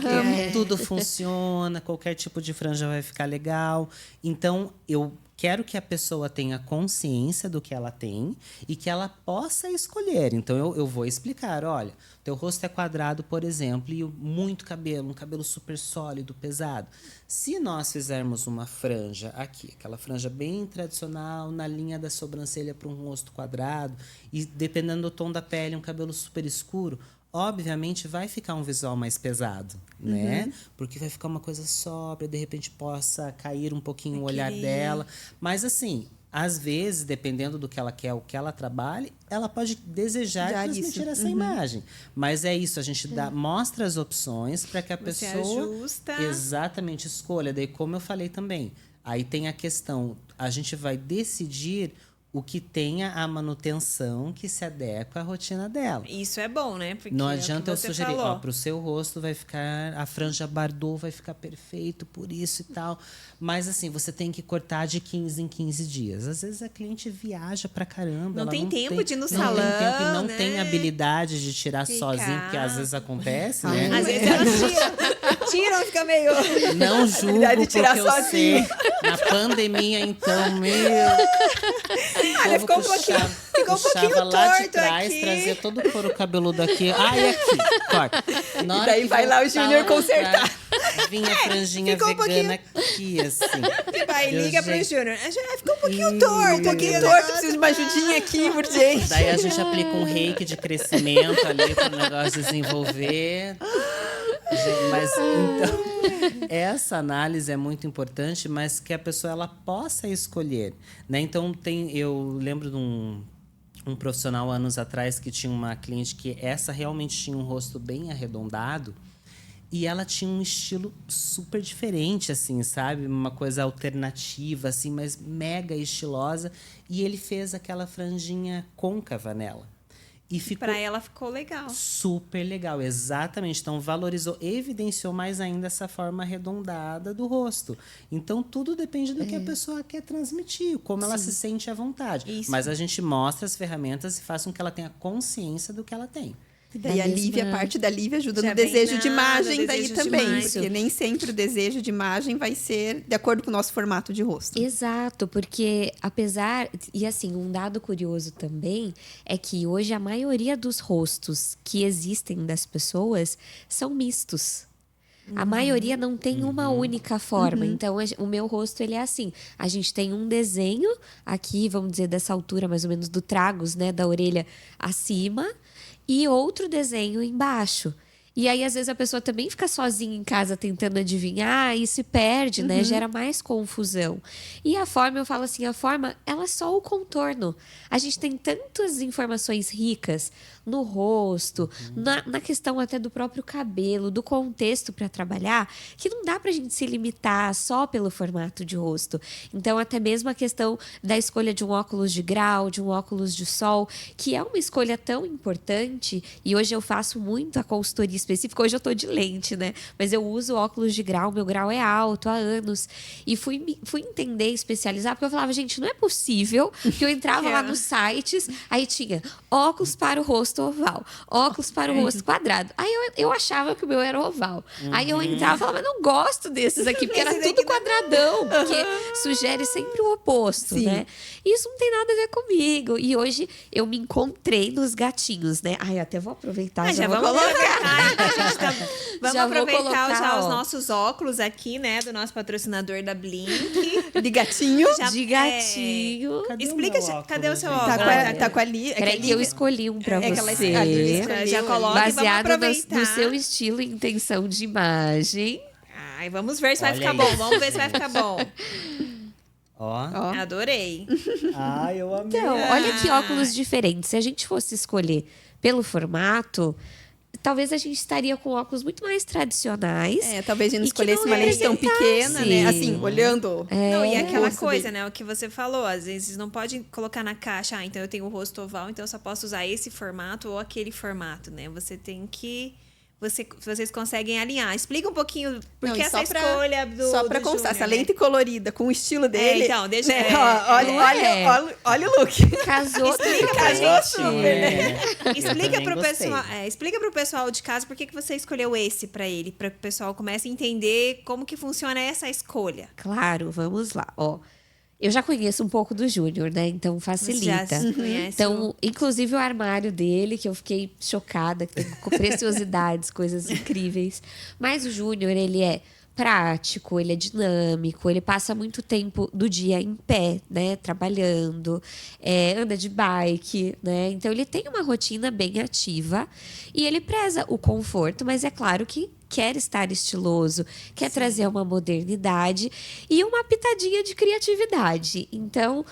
[SPEAKER 3] perfeito, tudo funciona, qualquer tipo de franja vai ficar legal. Então, eu quero que a pessoa tenha consciência do que ela tem e que ela possa escolher. Então, eu vou explicar, olha, teu rosto é quadrado, por exemplo, e muito cabelo, um cabelo super sólido, pesado. Se nós fizermos uma franja aqui, aquela franja bem tradicional, na linha da sobrancelha para um rosto quadrado, e dependendo do tom da pele, um cabelo super escuro, obviamente vai ficar um visual mais pesado, né? Porque vai ficar uma coisa sóbria, de repente possa cair um pouquinho o olhar dela. Mas assim, às vezes, dependendo do que ela quer, o que ela trabalhe, ela pode desejar
[SPEAKER 2] Já
[SPEAKER 3] transmitir
[SPEAKER 2] isso.
[SPEAKER 3] essa imagem. Mas é isso, a gente mostra as opções para que a
[SPEAKER 1] Você
[SPEAKER 3] pessoa
[SPEAKER 1] ajusta.
[SPEAKER 3] exatamente escolha. Daí, como eu falei também, aí tem a questão, a gente vai decidir o que tenha a manutenção que se adequa à rotina dela.
[SPEAKER 1] Isso é bom, né? Porque
[SPEAKER 3] Não
[SPEAKER 1] é o que
[SPEAKER 3] adianta eu
[SPEAKER 1] você
[SPEAKER 3] sugerir,
[SPEAKER 1] falou.
[SPEAKER 3] ó, pro seu rosto vai ficar, a franja Bardot vai ficar perfeito por isso e tal. Mas assim, você tem que cortar de 15 em 15 dias. Às vezes a cliente viaja pra caramba.
[SPEAKER 1] Não
[SPEAKER 3] ela
[SPEAKER 1] tem tempo de ir no
[SPEAKER 3] não
[SPEAKER 1] salão,
[SPEAKER 3] tem tempo e não
[SPEAKER 1] né?
[SPEAKER 3] tem habilidade de tirar
[SPEAKER 1] Ficar.
[SPEAKER 3] sozinho, porque às vezes acontece, né?
[SPEAKER 1] Às vezes elas tiram, fica meio...
[SPEAKER 3] Não julgo,
[SPEAKER 2] Habilidade de
[SPEAKER 3] porque
[SPEAKER 2] tirar
[SPEAKER 3] eu
[SPEAKER 2] sozinho.
[SPEAKER 3] sei. Na pandemia, então, meu...
[SPEAKER 1] Olha, ficou um pouquinho
[SPEAKER 3] lá de
[SPEAKER 1] torto
[SPEAKER 3] trás,
[SPEAKER 1] aqui.
[SPEAKER 3] trazia todo o couro cabeludo aqui. Ah, e aqui, corta. Na hora
[SPEAKER 2] daí
[SPEAKER 3] que
[SPEAKER 2] vai lá o
[SPEAKER 3] voltava
[SPEAKER 2] Júnior
[SPEAKER 3] pra
[SPEAKER 2] consertar.
[SPEAKER 3] trás, vinha a franjinha
[SPEAKER 1] ficou um
[SPEAKER 3] vegana aqui, assim.
[SPEAKER 1] Vai,
[SPEAKER 3] Eu,
[SPEAKER 1] liga pro
[SPEAKER 3] gente,
[SPEAKER 1] Júnior. Ficou um pouquinho torto.
[SPEAKER 2] Um pouquinho torto, preciso de uma ajudinha aqui, urgente.
[SPEAKER 3] Daí a gente aplica um reiki de crescimento ali para o negócio desenvolver. Mas então, essa análise é muito importante, mas que a pessoa ela possa escolher, né? Então eu lembro de um profissional anos atrás que tinha uma cliente que essa realmente tinha um rosto bem arredondado. E ela tinha um estilo super diferente, assim, sabe? Uma coisa alternativa, assim, mas mega estilosa. E ele fez aquela franjinha côncava nela. E ficou
[SPEAKER 1] Pra ela ficou legal.
[SPEAKER 3] super legal, exatamente. Então, valorizou, evidenciou mais ainda essa forma arredondada do rosto. Então, tudo depende do que a pessoa quer transmitir, como ela se sente à vontade.
[SPEAKER 1] Isso.
[SPEAKER 3] Mas a gente mostra as ferramentas e faz com que ela tenha consciência do que ela tem.
[SPEAKER 2] Daí a Lívia, a parte da Lívia ajuda
[SPEAKER 1] Já
[SPEAKER 2] no
[SPEAKER 1] vem
[SPEAKER 2] desejo de imagem
[SPEAKER 1] no
[SPEAKER 2] daí
[SPEAKER 1] desejo de
[SPEAKER 2] também.
[SPEAKER 1] imagem.
[SPEAKER 2] Porque nem sempre o desejo de imagem vai ser de acordo com o nosso formato de rosto.
[SPEAKER 4] Exato, porque apesar. E assim, um dado curioso também é que hoje a maioria dos rostos que existem das pessoas são mistos. A maioria não tem uma única forma. Então, o meu rosto, ele é assim. A gente tem um desenho aqui, vamos dizer, dessa altura, mais ou menos, do tragus, né? Da orelha acima. E outro desenho embaixo. E aí, às vezes, a pessoa também fica sozinha em casa tentando adivinhar e se perde, né? Gera mais confusão. E a forma, eu falo assim, a forma, ela é só o contorno. A gente tem tantas informações ricas no rosto, na questão até do próprio cabelo, do contexto para trabalhar, que não dá pra gente se limitar só pelo formato de rosto. Então, até mesmo a questão da escolha de um óculos de grau, de um óculos de sol, que é uma escolha tão importante, e hoje eu faço muito a consultoria específica, hoje eu tô de lente, né? Mas eu uso óculos de grau, meu grau é alto há anos, e fui entender, especializar, porque eu falava, gente, não é possível que eu entrava lá nos sites, aí tinha óculos para o rosto oval, óculos para o rosto quadrado. Aí eu achava que o meu era oval. Aí eu entrava e falava, mas não gosto desses aqui, porque era tudo quadradão, porque sugere sempre o oposto, né? Isso não tem nada a ver comigo. E hoje eu me encontrei nos gatinhos, né? Ai, até vou aproveitar,
[SPEAKER 1] Já
[SPEAKER 4] vou
[SPEAKER 1] vamos
[SPEAKER 4] colocar.
[SPEAKER 1] aproveitar. A gente tá... Vamos
[SPEAKER 4] Já vou
[SPEAKER 1] aproveitar
[SPEAKER 4] colocar,
[SPEAKER 1] já os
[SPEAKER 4] ó.
[SPEAKER 1] nossos óculos aqui, né? Do nosso patrocinador da Blink.
[SPEAKER 2] De gatinho.
[SPEAKER 1] Já-
[SPEAKER 4] De gatinho.
[SPEAKER 3] Cadê o
[SPEAKER 1] Explica,
[SPEAKER 3] meu óculos,
[SPEAKER 1] cadê o seu
[SPEAKER 3] gente?
[SPEAKER 1] óculos?
[SPEAKER 2] Tá com a Lívia.
[SPEAKER 4] Peraí que eu escolhi um pra
[SPEAKER 2] É que ela-
[SPEAKER 4] você.
[SPEAKER 2] a Lívia escolheu
[SPEAKER 1] Já
[SPEAKER 2] ali.
[SPEAKER 1] coloca e vamos
[SPEAKER 4] Baseado
[SPEAKER 1] aproveitar.
[SPEAKER 4] no seu estilo e intenção de imagem.
[SPEAKER 1] Ai, vamos ver se vai
[SPEAKER 3] Olha
[SPEAKER 1] ficar
[SPEAKER 3] aí.
[SPEAKER 1] bom. Vamos ver se vai ficar bom.
[SPEAKER 3] Ó.
[SPEAKER 2] Ó.
[SPEAKER 1] Adorei.
[SPEAKER 3] Ai, eu amei.
[SPEAKER 4] Então, olha que óculos diferentes. Se a gente fosse escolher pelo formato, talvez a gente estaria com óculos muito mais tradicionais.
[SPEAKER 2] É, talvez a gente
[SPEAKER 4] E que
[SPEAKER 2] escolhesse
[SPEAKER 4] não
[SPEAKER 2] uma lente tão pequena, né?
[SPEAKER 4] representasse.
[SPEAKER 2] Assim, olhando.
[SPEAKER 1] Não, e
[SPEAKER 2] o
[SPEAKER 1] aquela
[SPEAKER 2] rosto
[SPEAKER 1] coisa,
[SPEAKER 2] dele.
[SPEAKER 1] né? O que você falou, às vezes não pode colocar na caixa, então eu tenho o rosto oval, então eu só posso usar esse formato ou aquele formato, né? Você tem que... Vocês conseguem alinhar. Explica um pouquinho por
[SPEAKER 2] Não,
[SPEAKER 1] que
[SPEAKER 2] e
[SPEAKER 1] essa
[SPEAKER 2] só pra-
[SPEAKER 1] escolha do
[SPEAKER 2] Só pra
[SPEAKER 1] do
[SPEAKER 2] constar, essa
[SPEAKER 1] Júnior,
[SPEAKER 2] lente colorida com o estilo dele.
[SPEAKER 1] então, deixa-
[SPEAKER 2] né?
[SPEAKER 1] é,
[SPEAKER 2] Ó, olha,
[SPEAKER 4] não
[SPEAKER 2] olha,
[SPEAKER 4] é.
[SPEAKER 2] olha o look.
[SPEAKER 4] Casou
[SPEAKER 2] Casou super, né?
[SPEAKER 1] né? Explica
[SPEAKER 3] também
[SPEAKER 1] pro
[SPEAKER 3] gostei.
[SPEAKER 1] pessoal, explica pro pessoal de casa por que você escolheu esse pra ele, para que o pessoal comece a entender como que funciona essa escolha.
[SPEAKER 4] Claro, vamos lá. Ó, eu já conheço um pouco do Júnior, né? Então facilita.
[SPEAKER 1] Já conhece
[SPEAKER 4] Então, inclusive o armário dele, que eu fiquei chocada, que tem preciosidades, coisas incríveis. Mas o Júnior, ele é prático, ele é dinâmico, ele passa muito tempo do dia em pé, né? Trabalhando, anda de bike, né? Então, ele tem uma rotina bem ativa e ele preza o conforto, mas é claro que quer estar estiloso, quer trazer uma modernidade e uma pitadinha de criatividade. Então,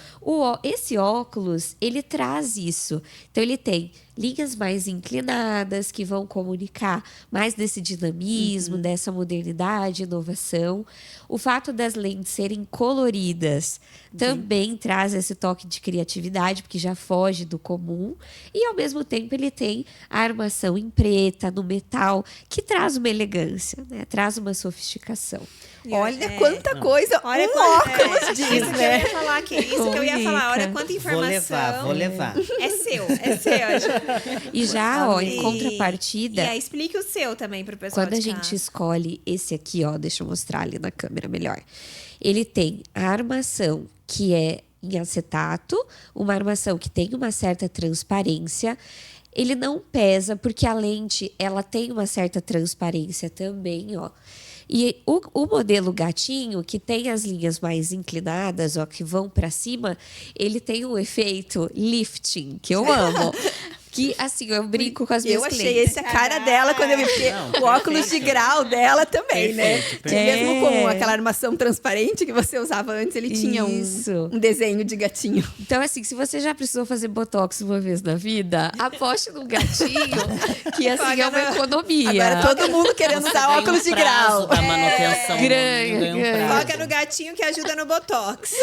[SPEAKER 4] esse óculos, ele traz isso. Então, ele tem linhas mais inclinadas, que vão comunicar mais desse dinamismo, dessa modernidade, inovação. O fato das lentes serem coloridas também traz esse toque de criatividade, porque já foge do comum. E, ao mesmo tempo, ele tem a armação em preta, no metal, que traz uma elegância, né? Traz uma sofisticação.
[SPEAKER 2] Olha quanta coisa
[SPEAKER 1] Olha
[SPEAKER 2] óculos diz,
[SPEAKER 1] isso que eu
[SPEAKER 2] né?
[SPEAKER 1] ia falar aqui. Isso que eu ia falar. Olha quanta informação.
[SPEAKER 3] Vou levar.
[SPEAKER 1] É seu, Ju.
[SPEAKER 4] E já, ó, em contrapartida...
[SPEAKER 1] E aí, explique o seu também pro pessoal
[SPEAKER 4] Quando a
[SPEAKER 1] de
[SPEAKER 4] gente
[SPEAKER 1] casa.
[SPEAKER 4] escolhe esse aqui, ó, deixa eu mostrar ali na câmera melhor. Ele tem a armação que é em acetato, uma armação que tem uma certa transparência. Ele não pesa porque a lente, ela tem uma certa transparência também, ó. E o modelo gatinho, que tem as linhas mais inclinadas, ó, que vão para cima, ele tem um efeito lifting, que eu amo. Que, assim, eu brinco com as minhas
[SPEAKER 2] Eu achei
[SPEAKER 4] clientes.
[SPEAKER 2] esse a cara dela quando eu vi, porque
[SPEAKER 3] Não,
[SPEAKER 2] o óculos de grau dela também, né?
[SPEAKER 3] Perfeito,
[SPEAKER 2] Que mesmo com aquela armação transparente que você usava antes, ele tinha
[SPEAKER 4] Isso.
[SPEAKER 2] um desenho de gatinho.
[SPEAKER 4] Então, assim, se você já precisou fazer botox uma vez na vida, aposte num gatinho, que, assim, é uma economia.
[SPEAKER 2] Agora todo mundo querendo usar óculos de grau.
[SPEAKER 3] Da manutenção.
[SPEAKER 4] Ganha.
[SPEAKER 1] Foca no gatinho que ajuda no Botox.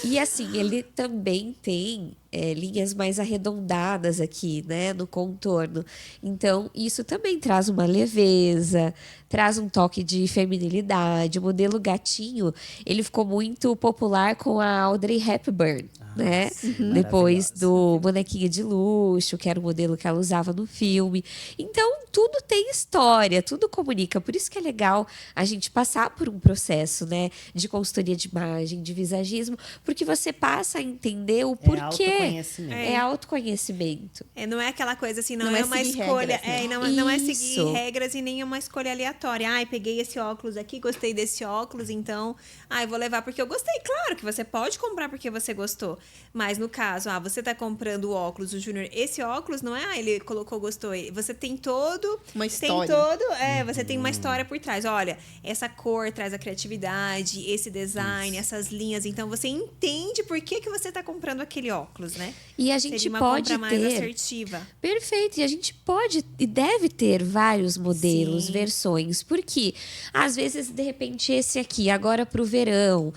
[SPEAKER 4] E assim, ele também tem linhas mais arredondadas aqui, né, no contorno. Então, isso também traz uma leveza, traz um toque de feminilidade. O modelo gatinho, ele ficou muito popular com a Audrey Hepburn, né? Depois do Bonequinho de Luxo, que era o modelo que ela usava no filme. Então, tudo tem história, tudo comunica. Por isso que é legal a gente passar por um processo, né, de consultoria de imagem, de visagismo, porque você passa a entender o porquê.
[SPEAKER 3] Autoconhecimento.
[SPEAKER 4] É autoconhecimento.
[SPEAKER 1] Não é aquela coisa assim, não,
[SPEAKER 2] Não
[SPEAKER 1] é
[SPEAKER 2] é
[SPEAKER 1] uma
[SPEAKER 2] seguir
[SPEAKER 1] escolha.
[SPEAKER 2] regras, né?
[SPEAKER 1] Não é seguir
[SPEAKER 4] Isso.
[SPEAKER 1] regras e nem uma escolha aleatória. Ai, peguei esse óculos aqui, gostei desse óculos, então, ai, vou levar porque eu gostei. Claro que você pode comprar porque você gostou. Mas no caso, você tá comprando o óculos do Júnior. Esse óculos não é, ele colocou, gostou. Você tem todo.
[SPEAKER 2] Uma
[SPEAKER 1] Tem
[SPEAKER 2] história.
[SPEAKER 1] todo. Você tem uma história por trás. Olha, essa cor traz a criatividade, esse design, essas linhas. Então você entende por que você tá comprando aquele óculos, né?
[SPEAKER 4] E a gente
[SPEAKER 1] Seria uma
[SPEAKER 4] pode
[SPEAKER 1] compra mais
[SPEAKER 4] ter...
[SPEAKER 1] assertiva.
[SPEAKER 4] Perfeito, e a gente pode e deve ter vários modelos,
[SPEAKER 1] Sim.
[SPEAKER 4] versões, porque às vezes, de repente, esse aqui, agora pro verão,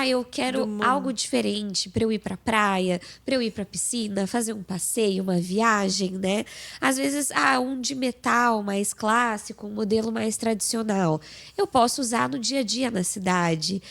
[SPEAKER 4] eu quero algo diferente para eu ir pra praia, para eu ir pra piscina, fazer um passeio, uma viagem, né? Às vezes, um de metal mais clássico, um modelo mais tradicional. Eu posso usar no dia a dia na cidade.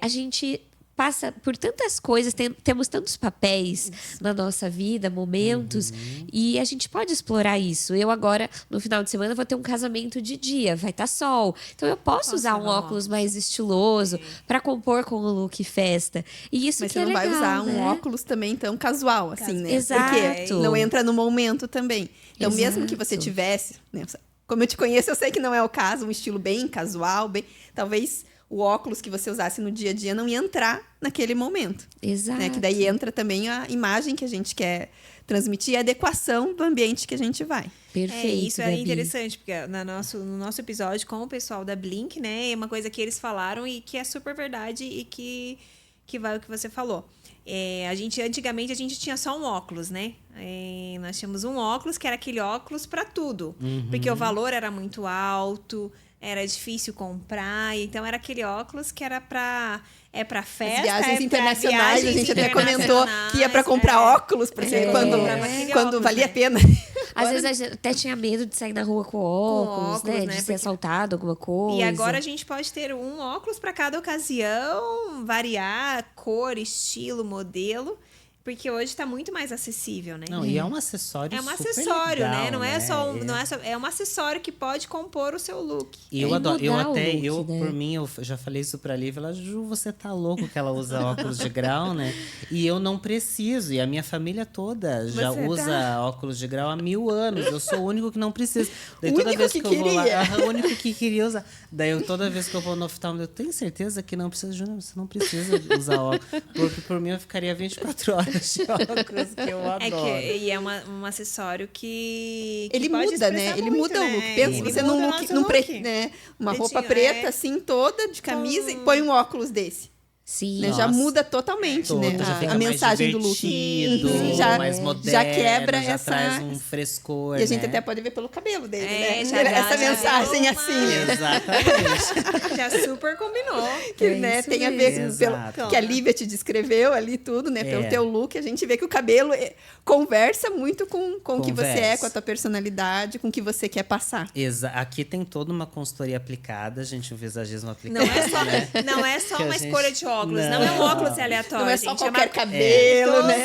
[SPEAKER 4] A gente passa por tantas coisas, temos tantos papéis na nossa vida, momentos, e a gente pode explorar isso. Eu agora, no final de semana, vou ter um casamento de dia, vai estar sol. Então, eu posso usar um
[SPEAKER 1] levar um
[SPEAKER 4] óculos mais estiloso para compor com o look festa. E isso
[SPEAKER 2] Mas
[SPEAKER 4] que
[SPEAKER 2] você não
[SPEAKER 4] é legal,
[SPEAKER 2] vai usar
[SPEAKER 4] né?
[SPEAKER 2] um óculos também tão casual, assim, né?
[SPEAKER 4] Exato.
[SPEAKER 2] Porque não entra no momento também. Então, mesmo que você
[SPEAKER 4] Exato.
[SPEAKER 2] tivesse, né? Como eu te conheço, eu sei que não é o caso, um estilo bem casual, talvez o óculos que você usasse no dia a dia não ia entrar naquele momento.
[SPEAKER 4] Exato.
[SPEAKER 2] Né? Que daí entra também a imagem que a gente quer transmitir e a adequação do ambiente que a gente vai.
[SPEAKER 4] Perfeito,
[SPEAKER 1] Isso é
[SPEAKER 4] Gabi.
[SPEAKER 1] interessante, porque no nosso episódio com o pessoal da Blink, né, é uma coisa que eles falaram e que é super verdade e que vai o que você falou. Antigamente a gente tinha só um óculos, né? Nós tínhamos um óculos que era aquele óculos para tudo, porque o valor era muito alto, era difícil comprar, então era aquele óculos que era para festa,
[SPEAKER 2] As viagens
[SPEAKER 1] pra
[SPEAKER 2] internacionais, a gente até comentou
[SPEAKER 1] internacionais,
[SPEAKER 2] que ia para comprar óculos, para você quando
[SPEAKER 1] óculos,
[SPEAKER 2] valia
[SPEAKER 1] né?
[SPEAKER 2] a pena.
[SPEAKER 4] Às vezes a gente até tinha medo de sair na rua com óculos, né? De ser
[SPEAKER 1] porque-
[SPEAKER 4] assaltado, alguma coisa.
[SPEAKER 1] E agora a gente pode ter um óculos para cada ocasião, variar cor, estilo, modelo, porque hoje está muito mais acessível, né?
[SPEAKER 3] Não, e é um acessório
[SPEAKER 1] É um
[SPEAKER 3] super
[SPEAKER 1] acessório,
[SPEAKER 3] legal,
[SPEAKER 1] né? Não é só
[SPEAKER 3] É.
[SPEAKER 1] não é só, é um acessório que pode compor o seu look.
[SPEAKER 3] E eu
[SPEAKER 4] E
[SPEAKER 3] adoro,
[SPEAKER 4] mudar o look, né?
[SPEAKER 3] por mim, eu já falei isso pra Lívia, ela, Ju, você tá louco que ela usa óculos de grau, né? E eu não preciso, e a minha família toda já
[SPEAKER 1] Você
[SPEAKER 3] usa óculos de grau há 1000 anos, eu sou o único que não precisa. Daí
[SPEAKER 2] O
[SPEAKER 3] toda
[SPEAKER 2] único
[SPEAKER 3] vez
[SPEAKER 2] que
[SPEAKER 3] que eu vou lá,
[SPEAKER 2] queria.
[SPEAKER 3] o único que queria usar. Daí toda vez que eu vou no oftalmo, eu tenho certeza que não precisa, Júnior, você não precisa usar óculos, porque por mim eu ficaria 24 horas de óculos, que eu adoro.
[SPEAKER 1] E é um acessório que
[SPEAKER 2] Ele
[SPEAKER 1] pode
[SPEAKER 2] muda, né?
[SPEAKER 1] expressar
[SPEAKER 2] ele
[SPEAKER 1] muito,
[SPEAKER 2] muda o
[SPEAKER 1] né?
[SPEAKER 2] look. Pensa
[SPEAKER 1] Ele
[SPEAKER 2] você
[SPEAKER 1] muda
[SPEAKER 2] num
[SPEAKER 1] o
[SPEAKER 2] look,
[SPEAKER 1] nosso look.
[SPEAKER 2] né? Uma roupa
[SPEAKER 1] Pretinho,
[SPEAKER 2] preta, assim, toda de camisa, e põe um óculos desse.
[SPEAKER 4] Sim.
[SPEAKER 2] Né? Já
[SPEAKER 3] Nossa.
[SPEAKER 2] muda totalmente, né?
[SPEAKER 3] Já fica
[SPEAKER 2] A mensagem do look.
[SPEAKER 3] divertido,
[SPEAKER 2] Sim, já-
[SPEAKER 3] mais moderno,
[SPEAKER 2] já quebra
[SPEAKER 3] já
[SPEAKER 2] essa-
[SPEAKER 3] traz um frescor,
[SPEAKER 2] E a gente
[SPEAKER 3] né?
[SPEAKER 2] até pode ver pelo cabelo dele, né?
[SPEAKER 1] já dá-
[SPEAKER 2] Essa
[SPEAKER 1] já
[SPEAKER 2] mensagem
[SPEAKER 1] deu
[SPEAKER 2] assim,
[SPEAKER 1] uma-
[SPEAKER 2] né?
[SPEAKER 3] Exatamente.
[SPEAKER 1] Já super combinou.
[SPEAKER 2] Que,
[SPEAKER 4] É
[SPEAKER 2] né,
[SPEAKER 4] isso
[SPEAKER 2] tem a ver
[SPEAKER 3] mesmo.
[SPEAKER 2] pelo,
[SPEAKER 3] Exato.
[SPEAKER 2] que a Lívia te descreveu ali tudo, né? Pelo
[SPEAKER 3] É.
[SPEAKER 2] teu look, a gente vê que o cabelo conversa muito com o que você é,
[SPEAKER 3] Conversa.
[SPEAKER 2] com a tua personalidade, com o que você quer passar.
[SPEAKER 3] Aqui tem toda uma consultoria aplicada, gente, o visagismo aplicado.
[SPEAKER 1] Não é só,
[SPEAKER 3] né?
[SPEAKER 1] não é só
[SPEAKER 3] Que a
[SPEAKER 1] uma
[SPEAKER 3] gente-
[SPEAKER 1] escolha de óculos. Não,
[SPEAKER 3] Não.
[SPEAKER 1] é um óculos aleatório,
[SPEAKER 2] Não é só
[SPEAKER 1] gente.
[SPEAKER 2] qualquer
[SPEAKER 1] é uma...
[SPEAKER 2] cabelo, né?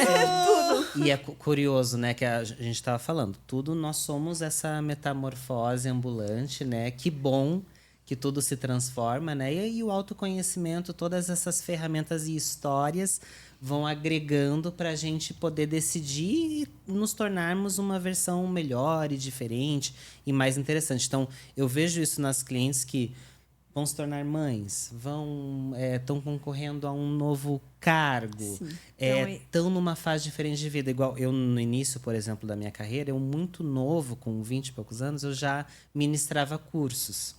[SPEAKER 3] E é curioso, né, que a gente estava falando. Tudo nós somos essa metamorfose ambulante, né? Que bom que tudo se transforma, né? E aí o autoconhecimento, todas essas ferramentas e histórias vão agregando para a gente poder decidir e nos tornarmos uma versão melhor e diferente e mais interessante. Então, eu vejo isso nas clientes que vão se tornar mães, estão concorrendo a um novo cargo, estão numa fase diferente de vida. Igual eu, no início, por exemplo, da minha carreira, eu muito novo, com 20 e poucos anos, eu já ministrava cursos.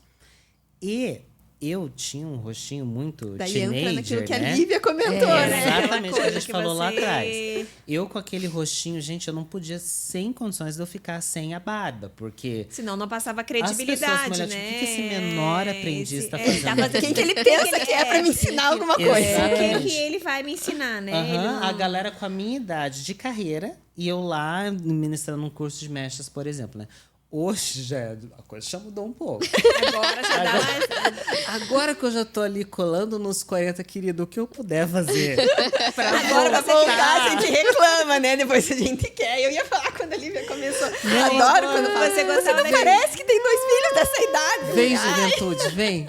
[SPEAKER 3] E eu tinha um rostinho muito
[SPEAKER 2] Daí
[SPEAKER 3] teenager,
[SPEAKER 2] entra naquilo que
[SPEAKER 3] né?
[SPEAKER 2] a Lívia comentou, né?
[SPEAKER 3] Exatamente o que a
[SPEAKER 1] coisa
[SPEAKER 3] gente
[SPEAKER 1] que
[SPEAKER 3] falou lá
[SPEAKER 1] você-
[SPEAKER 3] atrás. Eu com aquele rostinho, gente, eu não podia, sem condições de eu ficar sem a barba, porque
[SPEAKER 1] Senão não passava
[SPEAKER 3] as pessoas
[SPEAKER 1] credibilidade,
[SPEAKER 3] me olham,
[SPEAKER 1] né?
[SPEAKER 3] tipo, o que esse menor aprendiz tá
[SPEAKER 1] Ele
[SPEAKER 3] fazendo aqui?
[SPEAKER 2] Quem que ele pensa que é pra me ensinar alguma coisa?
[SPEAKER 1] O que,
[SPEAKER 3] Exatamente.
[SPEAKER 1] que ele vai me ensinar, né?
[SPEAKER 3] Aham,
[SPEAKER 1] Ele não-
[SPEAKER 3] a galera com a minha idade de carreira e eu lá ministrando um curso de mechas, por exemplo, né? Hoje a coisa já mudou um pouco.
[SPEAKER 1] Agora já dá mais...
[SPEAKER 3] Agora que eu já tô ali colando nos 40, querido, o que eu puder fazer
[SPEAKER 2] Agora pra voltar, a gente reclama, né? Depois a gente quer. Eu ia falar quando a Lívia começou. Adoro quando fala,
[SPEAKER 1] Você gostava
[SPEAKER 2] você não
[SPEAKER 1] da-
[SPEAKER 2] parece que tem 2 filhos dessa idade.
[SPEAKER 3] Vem, juventude, vem.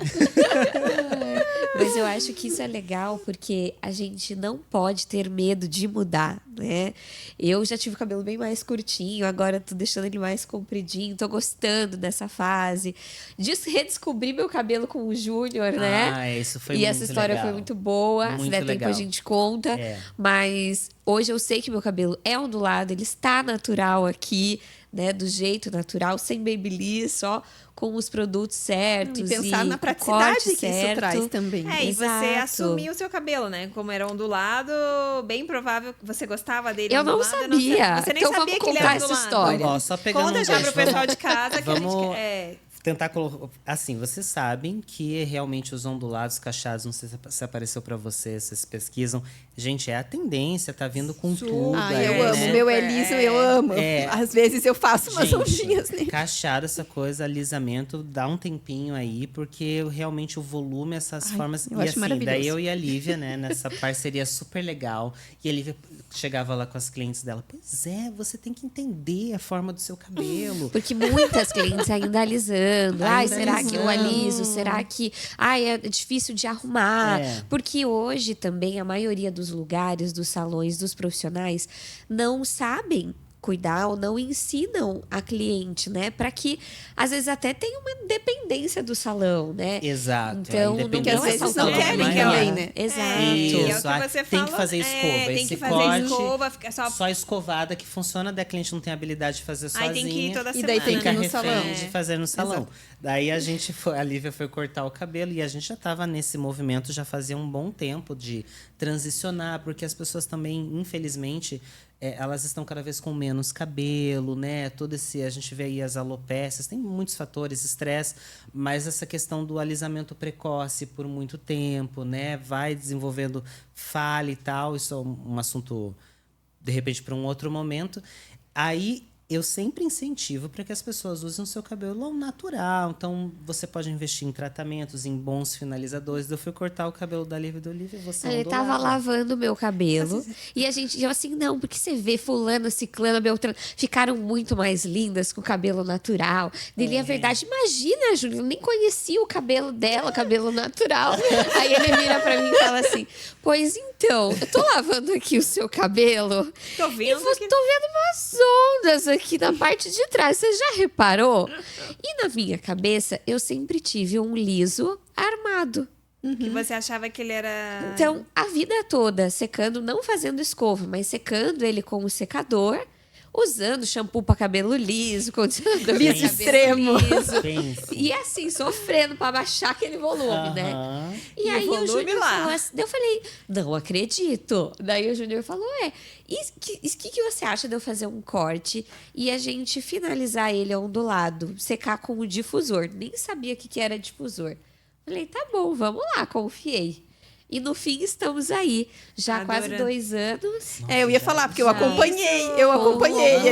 [SPEAKER 4] Mas eu acho que isso é legal porque a gente não pode ter medo de mudar, né? Eu já tive o cabelo bem mais curtinho, agora tô deixando ele mais compridinho, tô gostando dessa fase. Redescobri meu cabelo com o Júnior, né?
[SPEAKER 3] Ah, isso foi
[SPEAKER 4] E
[SPEAKER 3] muito
[SPEAKER 4] essa história
[SPEAKER 3] legal.
[SPEAKER 4] foi muito boa. Se
[SPEAKER 3] Muito
[SPEAKER 4] der tempo
[SPEAKER 3] legal.
[SPEAKER 4] a gente conta.
[SPEAKER 3] É.
[SPEAKER 4] Mas hoje eu sei que meu cabelo é ondulado, ele está natural aqui, né? Do jeito natural, sem babyliss, só com os produtos certos.
[SPEAKER 2] E pensar na
[SPEAKER 4] o
[SPEAKER 2] praticidade
[SPEAKER 4] corte
[SPEAKER 2] que isso
[SPEAKER 4] certo.
[SPEAKER 2] traz também.
[SPEAKER 1] É, e você
[SPEAKER 4] Exato.
[SPEAKER 1] assumiu o seu cabelo, né? Como era ondulado, bem provável que você gostava dele
[SPEAKER 4] Eu não
[SPEAKER 1] ondulado.
[SPEAKER 4] sabia.
[SPEAKER 1] Você nem
[SPEAKER 4] Então
[SPEAKER 1] sabia
[SPEAKER 4] vamos
[SPEAKER 1] que ele
[SPEAKER 4] contar
[SPEAKER 1] era
[SPEAKER 4] essa
[SPEAKER 1] ondulado.
[SPEAKER 4] história.
[SPEAKER 3] Ó, só pegando
[SPEAKER 1] Conta
[SPEAKER 3] um
[SPEAKER 1] já
[SPEAKER 3] gancho,
[SPEAKER 1] pro pessoal de casa que a
[SPEAKER 3] vamos-
[SPEAKER 1] gente... É,
[SPEAKER 3] tentar colocar. Assim, vocês sabem que realmente os ondulados cacheados, não sei se apareceu pra vocês, vocês pesquisam. Gente, é a tendência, tá vindo com tudo.
[SPEAKER 2] Ah,
[SPEAKER 3] aí,
[SPEAKER 2] eu amo.
[SPEAKER 3] né?
[SPEAKER 2] Meu é liso, eu amo.
[SPEAKER 3] É.
[SPEAKER 2] Às vezes eu faço umas ondinhas nele.
[SPEAKER 3] cacheado, essa coisa, alisamento, dá um tempinho aí, porque realmente o volume, essas formas.
[SPEAKER 2] eu
[SPEAKER 3] E
[SPEAKER 2] acho
[SPEAKER 3] assim,
[SPEAKER 2] maravilhoso.
[SPEAKER 3] daí eu e a Lívia, né, nessa parceria super legal. E a Lívia chegava lá com as clientes dela. Pois é, você tem que entender a forma do seu cabelo.
[SPEAKER 4] Porque muitas clientes ainda alisando. Ai, será que eu aliso? Será que é difícil de arrumar?
[SPEAKER 3] É.
[SPEAKER 4] Porque hoje também a maioria dos lugares, dos salões, dos profissionais não sabem cuidar ou não ensinam a cliente, né? Para que às vezes até tenha uma dependência do salão, né?
[SPEAKER 3] Exato.
[SPEAKER 4] Então,
[SPEAKER 3] a
[SPEAKER 4] não
[SPEAKER 3] independência
[SPEAKER 2] às vezes
[SPEAKER 3] do
[SPEAKER 2] não
[SPEAKER 3] salão é
[SPEAKER 2] querem
[SPEAKER 3] maior.
[SPEAKER 2] também, né?
[SPEAKER 4] Exato.
[SPEAKER 3] Isso,
[SPEAKER 1] é o que você
[SPEAKER 3] tem
[SPEAKER 1] falou.
[SPEAKER 3] que fazer escova.
[SPEAKER 1] tem
[SPEAKER 3] Esse
[SPEAKER 1] que fazer
[SPEAKER 3] corte,
[SPEAKER 1] escova, fica
[SPEAKER 3] só escovada que funciona, daí a cliente não tem habilidade de fazer sozinha.
[SPEAKER 1] Aí tem que ir toda
[SPEAKER 2] E
[SPEAKER 1] semana.
[SPEAKER 2] daí tem que ir no
[SPEAKER 1] né?
[SPEAKER 2] salão.
[SPEAKER 3] de fazer no salão. Daí a gente foi, a Lívia foi cortar o cabelo e a gente já estava nesse movimento já fazia um bom tempo de transicionar, porque as pessoas também, infelizmente, elas estão cada vez com menos cabelo, né? Todo esse, a gente vê aí as alopécias, tem muitos fatores, estresse, mas essa questão do alisamento precoce por muito tempo, né? Vai desenvolvendo falha e tal, isso é um assunto de repente para um outro momento. Aí eu sempre incentivo para que as pessoas usem o seu cabelo ao natural. Então, você pode investir em tratamentos, em bons finalizadores. Eu fui cortar o cabelo da Lívia e do Olivia, você
[SPEAKER 4] Ele
[SPEAKER 3] ondulava.
[SPEAKER 4] tava lavando meu cabelo. E a gente, eu assim, não, porque você vê fulano, ciclano, beltrano, ficaram muito mais lindas com o cabelo natural. Dele, é verdade. Imagina, Júlia, eu nem conhecia o cabelo dela, cabelo natural. Aí ele vira pra mim e fala assim, pois então, eu tô lavando aqui o seu cabelo.
[SPEAKER 1] Tô
[SPEAKER 4] E
[SPEAKER 1] vendo que...
[SPEAKER 4] tô vendo umas ondas aqui na parte de trás. Você já reparou? E na minha cabeça, eu sempre tive um liso armado.
[SPEAKER 1] que você achava que ele era...
[SPEAKER 4] Então, a vida toda secando, não fazendo escova, mas secando ele com o secador. usando shampoo para cabelo liso, condicionador
[SPEAKER 2] Liso
[SPEAKER 4] pra cabelo
[SPEAKER 2] extremo.
[SPEAKER 4] liso.
[SPEAKER 3] Pense.
[SPEAKER 4] E assim, sofrendo para baixar aquele volume, né?
[SPEAKER 3] Aham.
[SPEAKER 4] E
[SPEAKER 1] E
[SPEAKER 4] aí
[SPEAKER 1] o
[SPEAKER 4] o
[SPEAKER 1] volume
[SPEAKER 4] Júnior
[SPEAKER 1] lá.
[SPEAKER 4] falou assim, daí eu falei, não acredito. Daí o Júnior falou, e que você acha de eu fazer um corte e a gente finalizar ele ondulado, secar com o difusor? Nem sabia o que era difusor. Falei, tá bom, vamos lá, confiei. E no fim estamos aí, já há quase
[SPEAKER 1] Adorando.
[SPEAKER 4] 2 anos.
[SPEAKER 2] Eu ia falar, porque eu
[SPEAKER 4] Já.
[SPEAKER 2] acompanhei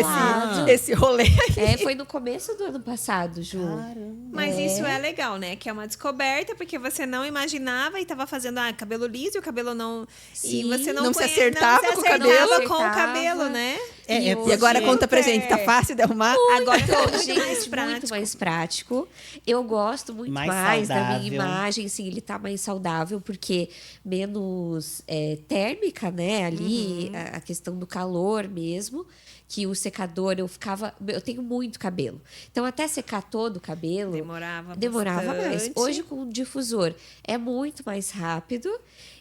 [SPEAKER 4] Rolado.
[SPEAKER 2] esse rolê aí.
[SPEAKER 4] Foi no começo do ano passado, Ju.
[SPEAKER 3] Caramba.
[SPEAKER 1] Mas isso é legal, né? Que é uma descoberta, porque você não imaginava e tava fazendo cabelo liso e o cabelo não.
[SPEAKER 4] Sim.
[SPEAKER 1] E você
[SPEAKER 2] Não se
[SPEAKER 1] conhe-
[SPEAKER 2] acertava
[SPEAKER 1] não se
[SPEAKER 2] com o cabelo.
[SPEAKER 1] acertava com o
[SPEAKER 4] Acertava.
[SPEAKER 1] cabelo, né?
[SPEAKER 3] É,
[SPEAKER 2] E agora
[SPEAKER 1] Super.
[SPEAKER 2] conta pra gente, tá fácil de arrumar?
[SPEAKER 1] Agora tá
[SPEAKER 4] Então,
[SPEAKER 1] muito
[SPEAKER 4] gente,
[SPEAKER 1] mais
[SPEAKER 4] muito
[SPEAKER 1] prático.
[SPEAKER 4] mais prático. Eu gosto muito
[SPEAKER 3] Mais
[SPEAKER 4] mais da minha
[SPEAKER 3] saudável.
[SPEAKER 4] imagem, sim, ele tá mais saudável, porque menos térmica, né? Ali, a questão do calor mesmo, que o secador eu tenho muito cabelo. Então, até secar todo o cabelo,
[SPEAKER 1] Demorava
[SPEAKER 4] mais.
[SPEAKER 1] bastante.
[SPEAKER 4] Hoje, com o difusor, é muito mais rápido.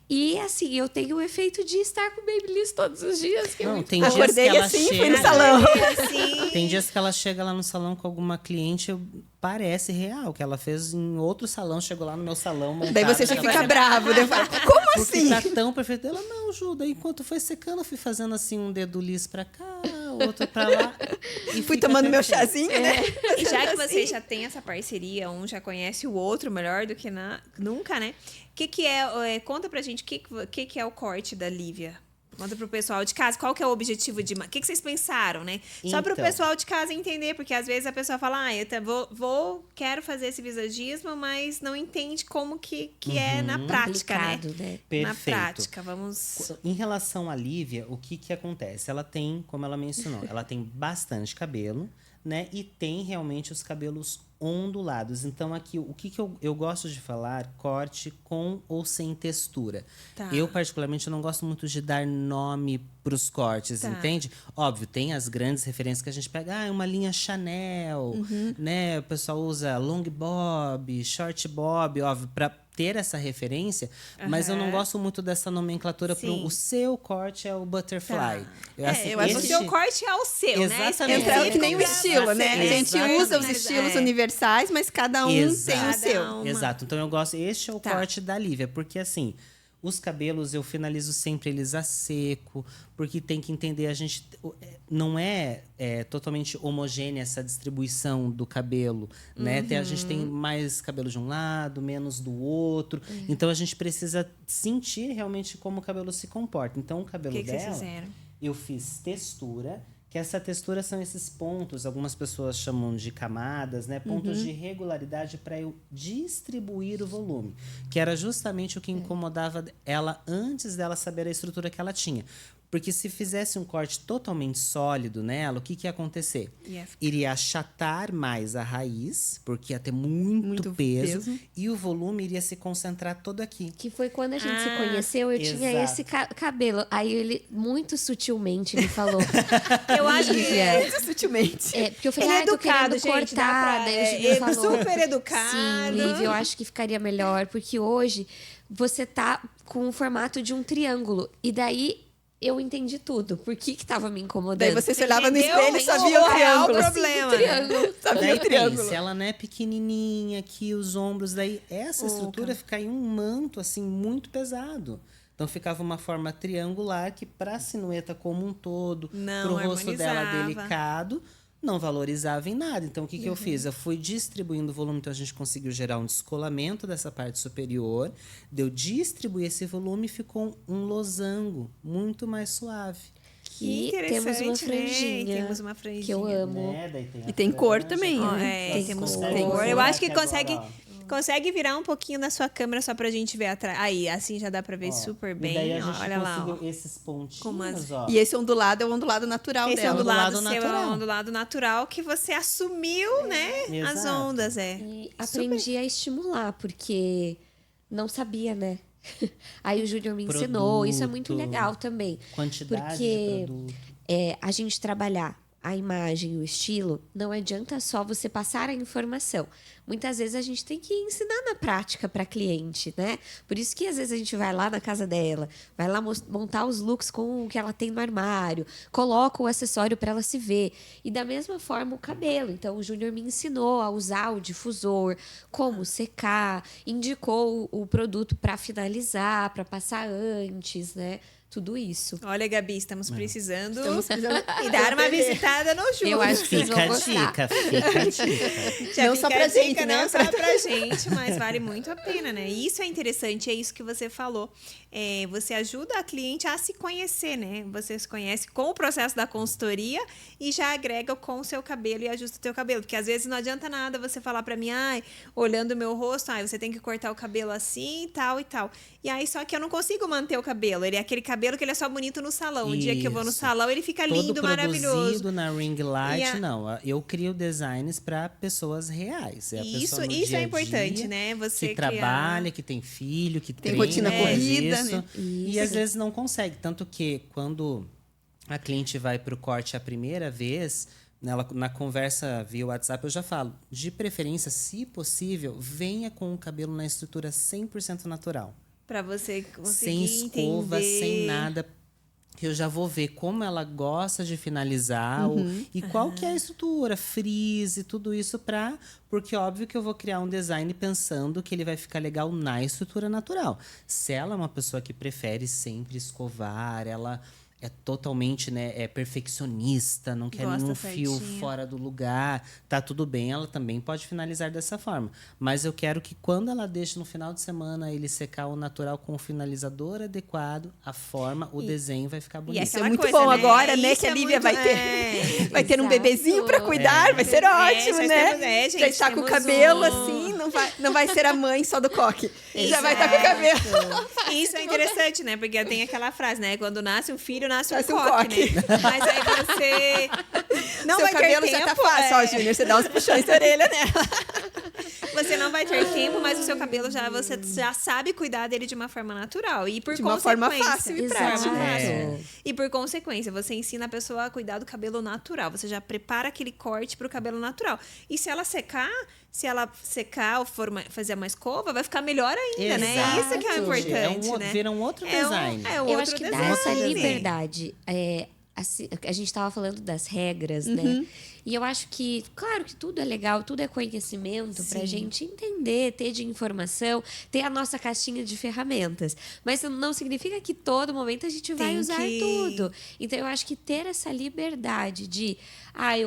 [SPEAKER 4] E assim, eu tenho o efeito de estar com Babyliss todos os dias. Que é
[SPEAKER 3] Não,
[SPEAKER 4] muito
[SPEAKER 3] tem
[SPEAKER 4] bom.
[SPEAKER 3] dias que
[SPEAKER 2] Acordei
[SPEAKER 3] ela
[SPEAKER 2] assim, fui
[SPEAKER 3] chega.
[SPEAKER 2] no salão.
[SPEAKER 1] Assim,
[SPEAKER 3] Tem dias que ela chega lá no salão com alguma cliente, parece real, que ela fez em outro salão, chegou lá no meu salão.
[SPEAKER 2] Daí você já
[SPEAKER 3] montada,
[SPEAKER 2] fica
[SPEAKER 3] ela-
[SPEAKER 2] bravo. Daí eu falo, como
[SPEAKER 3] Porque
[SPEAKER 2] assim?
[SPEAKER 3] tá tão perfeito. Ela, não, Ju, daí enquanto foi secando, eu fui fazendo assim um dedo liso pra cá, outro pra lá. E
[SPEAKER 2] Fui
[SPEAKER 3] fica
[SPEAKER 2] tomando meu
[SPEAKER 3] perfeito.
[SPEAKER 2] chazinho, né?
[SPEAKER 1] E já que vocês já têm essa parceria, um já conhece o outro melhor do que nunca, né? Conta pra gente o que é o corte da Lívia. Conta pro pessoal de casa, qual que é o objetivo de... O que vocês pensaram, né? Só pro
[SPEAKER 3] Então.
[SPEAKER 1] pessoal de casa entender, porque às vezes a pessoa fala, quero fazer esse visagismo, mas não entende como que é na prática, né?
[SPEAKER 4] Complicado, né?
[SPEAKER 1] Na
[SPEAKER 3] Perfeito.
[SPEAKER 1] prática, vamos...
[SPEAKER 3] Em relação à Lívia, o que acontece? Ela tem, como ela mencionou, ela tem bastante cabelo, né? E tem realmente os cabelos ondulados. Então, aqui, o que eu gosto de falar? Corte com ou sem textura.
[SPEAKER 1] Tá.
[SPEAKER 3] Eu, particularmente, não gosto muito de dar nome para os cortes,
[SPEAKER 1] Tá.
[SPEAKER 3] entende? Óbvio, tem as grandes referências que a gente pega. Uma linha Chanel, né? O pessoal usa long bob, short bob, óbvio, para ter essa referência. Mas eu não gosto muito dessa nomenclatura.
[SPEAKER 1] Sim.
[SPEAKER 3] O seu corte é o butterfly.
[SPEAKER 2] eu acho
[SPEAKER 1] O
[SPEAKER 2] que
[SPEAKER 1] seu corte é o seu, né?
[SPEAKER 3] Exatamente.
[SPEAKER 2] Entra que nem o estilo, né? A gente
[SPEAKER 3] Exatamente.
[SPEAKER 2] usa os estilos universais, mas cada um tem o
[SPEAKER 1] Cada
[SPEAKER 2] seu.
[SPEAKER 1] um.
[SPEAKER 3] Exato. Então eu gosto. Este é o
[SPEAKER 1] Tá.
[SPEAKER 3] corte da Lívia, porque assim. Os cabelos eu finalizo sempre eles a seco, porque tem que entender, a gente não é totalmente homogênea essa distribuição do cabelo, né? A gente tem mais cabelo de um lado, menos do outro. Então a gente precisa sentir realmente como o cabelo se comporta. Então o cabelo
[SPEAKER 1] O que vocês
[SPEAKER 3] dela,
[SPEAKER 1] fizeram?
[SPEAKER 3] eu fiz textura, que essa textura são esses pontos, algumas pessoas chamam de camadas, né? Pontos de regularidade para eu distribuir o volume, que era justamente o que incomodava ela antes dela saber a estrutura que ela tinha. Porque se fizesse um corte totalmente sólido nela, o que ia acontecer?
[SPEAKER 1] Ia ficar-
[SPEAKER 3] Iria achatar mais a raiz, porque ia ter muito peso, e o volume iria se concentrar todo aqui.
[SPEAKER 4] Que foi quando a gente se conheceu, eu tinha
[SPEAKER 3] exato.
[SPEAKER 4] esse cabelo. Aí ele, muito sutilmente, me falou.
[SPEAKER 1] Eu acho que
[SPEAKER 4] Lívia,
[SPEAKER 2] Muito sutilmente.
[SPEAKER 4] porque eu falei,
[SPEAKER 1] Ele é
[SPEAKER 4] tô
[SPEAKER 1] educado,
[SPEAKER 4] querendo
[SPEAKER 1] gente, dá
[SPEAKER 4] cortar.
[SPEAKER 1] pra-
[SPEAKER 4] Daí o
[SPEAKER 1] é,
[SPEAKER 4] Júnior
[SPEAKER 1] ele
[SPEAKER 4] falou,
[SPEAKER 1] super educado.
[SPEAKER 4] Sim, Lívia, eu acho que ficaria melhor, porque hoje você tá com o formato de um triângulo. E daí eu entendi tudo. Por que tava me incomodando?
[SPEAKER 2] Daí você se olhava no
[SPEAKER 1] Entendeu?
[SPEAKER 2] espelho e só via o
[SPEAKER 1] O real
[SPEAKER 2] triângulo.
[SPEAKER 1] problema,
[SPEAKER 4] Sim, o triângulo.
[SPEAKER 2] Só via
[SPEAKER 3] Daí
[SPEAKER 2] o triângulo.
[SPEAKER 3] pense, ela não é pequenininha aqui, os ombros, daí essa estrutura fica em um manto assim muito pesado. Então ficava uma forma triangular que para a silhueta como um todo,
[SPEAKER 1] Não
[SPEAKER 3] para o rosto dela
[SPEAKER 1] harmonizava.
[SPEAKER 3] delicado, não valorizava em nada. Então o que eu fiz? Eu fui distribuindo o volume, então a gente conseguiu gerar um descolamento dessa parte superior, eu distribuir esse volume e ficou um losango muito mais suave.
[SPEAKER 4] E temos uma
[SPEAKER 1] interessante, né?
[SPEAKER 4] franjinha.
[SPEAKER 1] Temos uma franjinha.
[SPEAKER 4] Que eu amo.
[SPEAKER 3] Né? Daí tem a
[SPEAKER 2] E tem cor
[SPEAKER 3] franja.
[SPEAKER 2] também,
[SPEAKER 1] Ó,
[SPEAKER 2] né?
[SPEAKER 1] temos
[SPEAKER 3] Tem
[SPEAKER 1] cor.
[SPEAKER 3] cor.
[SPEAKER 1] Eu acho que
[SPEAKER 3] Aqui
[SPEAKER 1] consegue,
[SPEAKER 3] agora,
[SPEAKER 1] consegue virar um pouquinho na sua câmera só pra gente ver atrás. Aí, assim já dá pra ver
[SPEAKER 3] Ó,
[SPEAKER 1] super
[SPEAKER 3] e daí
[SPEAKER 1] bem.
[SPEAKER 3] a
[SPEAKER 1] Ó,
[SPEAKER 3] gente
[SPEAKER 1] olha lá, ó.
[SPEAKER 3] conseguiu esses pontinhos,
[SPEAKER 1] Com umas-
[SPEAKER 3] ó.
[SPEAKER 2] E esse ondulado é o ondulado natural
[SPEAKER 1] Esse
[SPEAKER 2] dela.
[SPEAKER 1] ondulado
[SPEAKER 3] ondulado
[SPEAKER 1] seu é
[SPEAKER 3] natural.
[SPEAKER 1] o ondulado natural que você assumiu, né? As
[SPEAKER 3] Exato.
[SPEAKER 1] ondas,
[SPEAKER 4] E aprendi a estimular, porque não sabia, né? Aí o Júnior me ensinou. Isso é muito
[SPEAKER 3] Produto.
[SPEAKER 4] legal também.
[SPEAKER 3] Quantidade
[SPEAKER 4] Porque
[SPEAKER 3] de produto.
[SPEAKER 4] a gente trabalhar a imagem, o estilo, não adianta só você passar a informação. Muitas vezes a gente tem que ensinar na prática para cliente, né? Por isso que às vezes a gente vai lá na casa dela, vai lá montar os looks com o que ela tem no armário, coloca o acessório para ela se ver. E da mesma forma o cabelo. Então o Júnior me ensinou a usar o difusor, como secar, indicou o produto para finalizar, para passar antes, né? Tudo isso.
[SPEAKER 1] Olha, Gabi, estamos precisando
[SPEAKER 2] e
[SPEAKER 1] dar uma visitada no Júnior.
[SPEAKER 4] Eu acho que vocês
[SPEAKER 3] Fica
[SPEAKER 4] vão
[SPEAKER 3] a
[SPEAKER 4] gostar.
[SPEAKER 3] dica, fica a dica.
[SPEAKER 1] Já
[SPEAKER 2] Não
[SPEAKER 1] fica
[SPEAKER 2] só pra
[SPEAKER 1] a dica,
[SPEAKER 2] gente, né?
[SPEAKER 1] Não só pra gente, mas vale muito a pena, né? E isso é interessante, é isso que você falou. Você ajuda a cliente a se conhecer, né? Você se conhece com o processo da consultoria e já agrega com o seu cabelo e ajusta o teu cabelo. Porque às vezes não adianta nada você falar pra mim, olhando o meu rosto, você tem que cortar o cabelo assim e tal e tal. E aí, só que eu não consigo manter o cabelo. Ele é aquele cabelo que ele é só bonito no salão. O dia que eu vou no
[SPEAKER 3] Isso.
[SPEAKER 1] salão, ele fica
[SPEAKER 3] Todo
[SPEAKER 1] lindo, maravilhoso.
[SPEAKER 3] produzido na ring light,
[SPEAKER 1] E a-
[SPEAKER 3] não. Eu crio designs para pessoas reais. É a pessoa no
[SPEAKER 1] Isso
[SPEAKER 3] dia
[SPEAKER 1] é
[SPEAKER 3] a
[SPEAKER 1] importante,
[SPEAKER 3] dia,
[SPEAKER 1] né? Você
[SPEAKER 3] que
[SPEAKER 1] criar-
[SPEAKER 3] trabalha, que tem filho, que
[SPEAKER 2] Tem
[SPEAKER 3] treina,
[SPEAKER 2] rotina
[SPEAKER 3] faz
[SPEAKER 2] corrida,
[SPEAKER 3] isso.
[SPEAKER 2] né?
[SPEAKER 3] E às vezes não consegue. Tanto que quando a cliente vai para o corte a primeira vez, na conversa via WhatsApp, eu já falo, de preferência, se possível, venha com o cabelo na estrutura 100% natural.
[SPEAKER 1] Pra você
[SPEAKER 3] Sem
[SPEAKER 1] conseguir
[SPEAKER 3] escova,
[SPEAKER 1] entender.
[SPEAKER 3] sem nada. Que eu já vou ver como ela gosta de finalizar e qual que é a estrutura, frizz, tudo isso porque óbvio que eu vou criar um design pensando que ele vai ficar legal na estrutura natural. Se ela é uma pessoa que prefere sempre escovar, ela é totalmente, perfeccionista, não quer
[SPEAKER 1] Gosta
[SPEAKER 3] nenhum fio
[SPEAKER 1] certinho.
[SPEAKER 3] fora do lugar, tá tudo bem, ela também pode finalizar dessa forma. Mas eu quero que quando ela deixe no final de semana ele secar o natural com o finalizador adequado, a forma, o desenho vai ficar bonito.
[SPEAKER 2] Isso é
[SPEAKER 1] aquela
[SPEAKER 2] muito
[SPEAKER 1] coisa,
[SPEAKER 2] bom
[SPEAKER 1] né?
[SPEAKER 2] agora, né?
[SPEAKER 1] Isso
[SPEAKER 2] Que a
[SPEAKER 1] é
[SPEAKER 2] Lívia
[SPEAKER 1] muito-
[SPEAKER 2] vai ter, vai ter um
[SPEAKER 4] Exato.
[SPEAKER 2] bebezinho pra cuidar, vai ser ótimo,
[SPEAKER 1] nós
[SPEAKER 2] né?
[SPEAKER 1] temos- gente,
[SPEAKER 2] já está com o
[SPEAKER 1] temos
[SPEAKER 2] cabelo
[SPEAKER 1] um-
[SPEAKER 2] assim, não vai ser a mãe só do coque. Já vai estar com o cabelo.
[SPEAKER 1] Isso é interessante, né? Porque tem aquela frase, né? Quando nasce um filho, nasce
[SPEAKER 2] Nasce
[SPEAKER 1] um
[SPEAKER 2] um
[SPEAKER 1] coque,
[SPEAKER 2] coque.
[SPEAKER 1] né? Mas aí você não
[SPEAKER 2] Seu
[SPEAKER 1] vai ter
[SPEAKER 2] cabelo
[SPEAKER 1] tempo,
[SPEAKER 2] já tá fácil, ó, Júnior. Você dá uns puxões de orelha nela.
[SPEAKER 1] Você não vai ter tempo, mas o seu cabelo você já sabe cuidar dele de uma forma natural. E por
[SPEAKER 2] De uma forma
[SPEAKER 1] consequência-
[SPEAKER 2] fácil e
[SPEAKER 1] de
[SPEAKER 2] prática.
[SPEAKER 1] forma fácil.
[SPEAKER 3] É.
[SPEAKER 1] E por consequência, você ensina a pessoa a cuidar do cabelo natural. Você já prepara aquele corte pro cabelo natural. E se ela secar ou fazer uma escova, vai ficar melhor ainda, né?
[SPEAKER 3] Exato.
[SPEAKER 1] Isso que é o importante, né?
[SPEAKER 3] Vira um outro
[SPEAKER 1] É um-
[SPEAKER 3] design.
[SPEAKER 1] é
[SPEAKER 4] Eu
[SPEAKER 1] outro
[SPEAKER 4] acho que dá
[SPEAKER 1] design.
[SPEAKER 4] essa
[SPEAKER 1] Né?
[SPEAKER 4] liberdade. Assim, a gente estava falando das regras, né? E eu acho que, claro que tudo é legal, tudo é conhecimento pra gente entender, ter de informação, ter a nossa caixinha de ferramentas. Mas não significa que todo momento a gente vai
[SPEAKER 1] Tem
[SPEAKER 4] usar
[SPEAKER 1] que-
[SPEAKER 4] tudo. Então eu acho que ter essa liberdade de,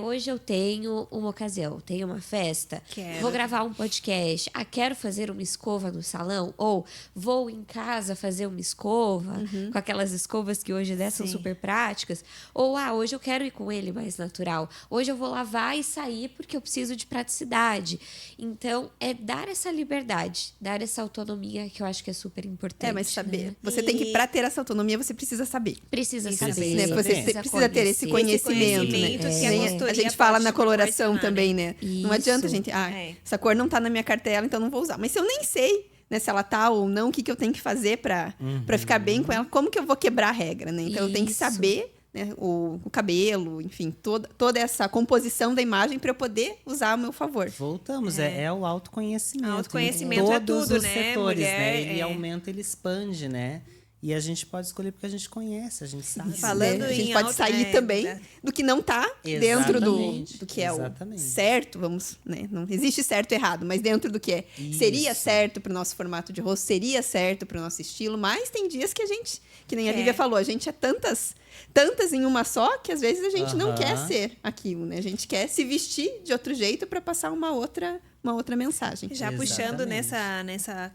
[SPEAKER 4] hoje eu tenho uma ocasião, tenho uma festa,
[SPEAKER 1] Quero.
[SPEAKER 4] vou gravar um podcast, quero fazer uma escova no salão, ou vou em casa fazer uma escova, com aquelas escovas que hoje são
[SPEAKER 1] Sim.
[SPEAKER 4] super práticas, ou hoje eu quero ir com ele mais natural, hoje eu vou lavar e sair porque eu preciso de praticidade. Então, é dar essa liberdade, dar essa autonomia que eu acho que é super importante.
[SPEAKER 2] Mas saber.
[SPEAKER 4] né?
[SPEAKER 2] Você tem que, pra ter essa autonomia, você precisa saber.
[SPEAKER 4] Precisa
[SPEAKER 3] Precisa
[SPEAKER 4] saber.
[SPEAKER 2] Né? Você
[SPEAKER 3] Precisa
[SPEAKER 2] precisa ter esse
[SPEAKER 4] conhecer.
[SPEAKER 2] conhecimento,
[SPEAKER 1] conhecimento
[SPEAKER 2] né?
[SPEAKER 1] que a
[SPEAKER 2] Nem
[SPEAKER 1] consultoria
[SPEAKER 2] a gente fala
[SPEAKER 1] pode
[SPEAKER 2] na
[SPEAKER 1] te
[SPEAKER 2] coloração
[SPEAKER 1] proporcionar,
[SPEAKER 2] também,
[SPEAKER 1] né?
[SPEAKER 2] né? Não adianta,
[SPEAKER 4] Isso.
[SPEAKER 2] gente.
[SPEAKER 1] É.
[SPEAKER 2] Essa cor não tá na minha cartela, então não vou usar. Mas se eu nem sei, né, se ela tá ou não, o que eu tenho que fazer pra ficar bem com ela, como que eu vou quebrar a regra, né? Então eu tenho que
[SPEAKER 4] Isso.
[SPEAKER 2] saber, né, o cabelo, enfim, toda essa composição da imagem para eu poder usar a meu favor.
[SPEAKER 3] Voltamos, é o autoconhecimento.
[SPEAKER 1] Autoconhecimento
[SPEAKER 3] em
[SPEAKER 1] é
[SPEAKER 3] todos
[SPEAKER 1] tudo,
[SPEAKER 3] os
[SPEAKER 1] né,
[SPEAKER 3] setores,
[SPEAKER 1] mulher?
[SPEAKER 3] né? Ele
[SPEAKER 1] É.
[SPEAKER 3] aumenta, ele expande, né? E a gente pode escolher porque a gente conhece, a gente sabe.
[SPEAKER 1] Falando
[SPEAKER 2] A gente
[SPEAKER 1] em
[SPEAKER 2] pode
[SPEAKER 1] auto-
[SPEAKER 2] sair também
[SPEAKER 1] né?
[SPEAKER 2] do que não tá dentro
[SPEAKER 3] Exatamente,
[SPEAKER 2] do que é o
[SPEAKER 3] exatamente.
[SPEAKER 2] certo, né? Não existe certo e errado, mas dentro do que seria
[SPEAKER 3] Isso.
[SPEAKER 2] certo pro nosso formato de rosto, seria certo pro nosso estilo, mas tem dias que a gente, que nem a
[SPEAKER 1] É.
[SPEAKER 2] Lívia falou, a gente é tantas em uma só que às vezes a gente não
[SPEAKER 3] Aham.
[SPEAKER 2] quer ser aquilo, né? A gente quer se vestir de outro jeito para passar uma outra mensagem.
[SPEAKER 1] Já puxando
[SPEAKER 3] Exatamente.
[SPEAKER 1] nessa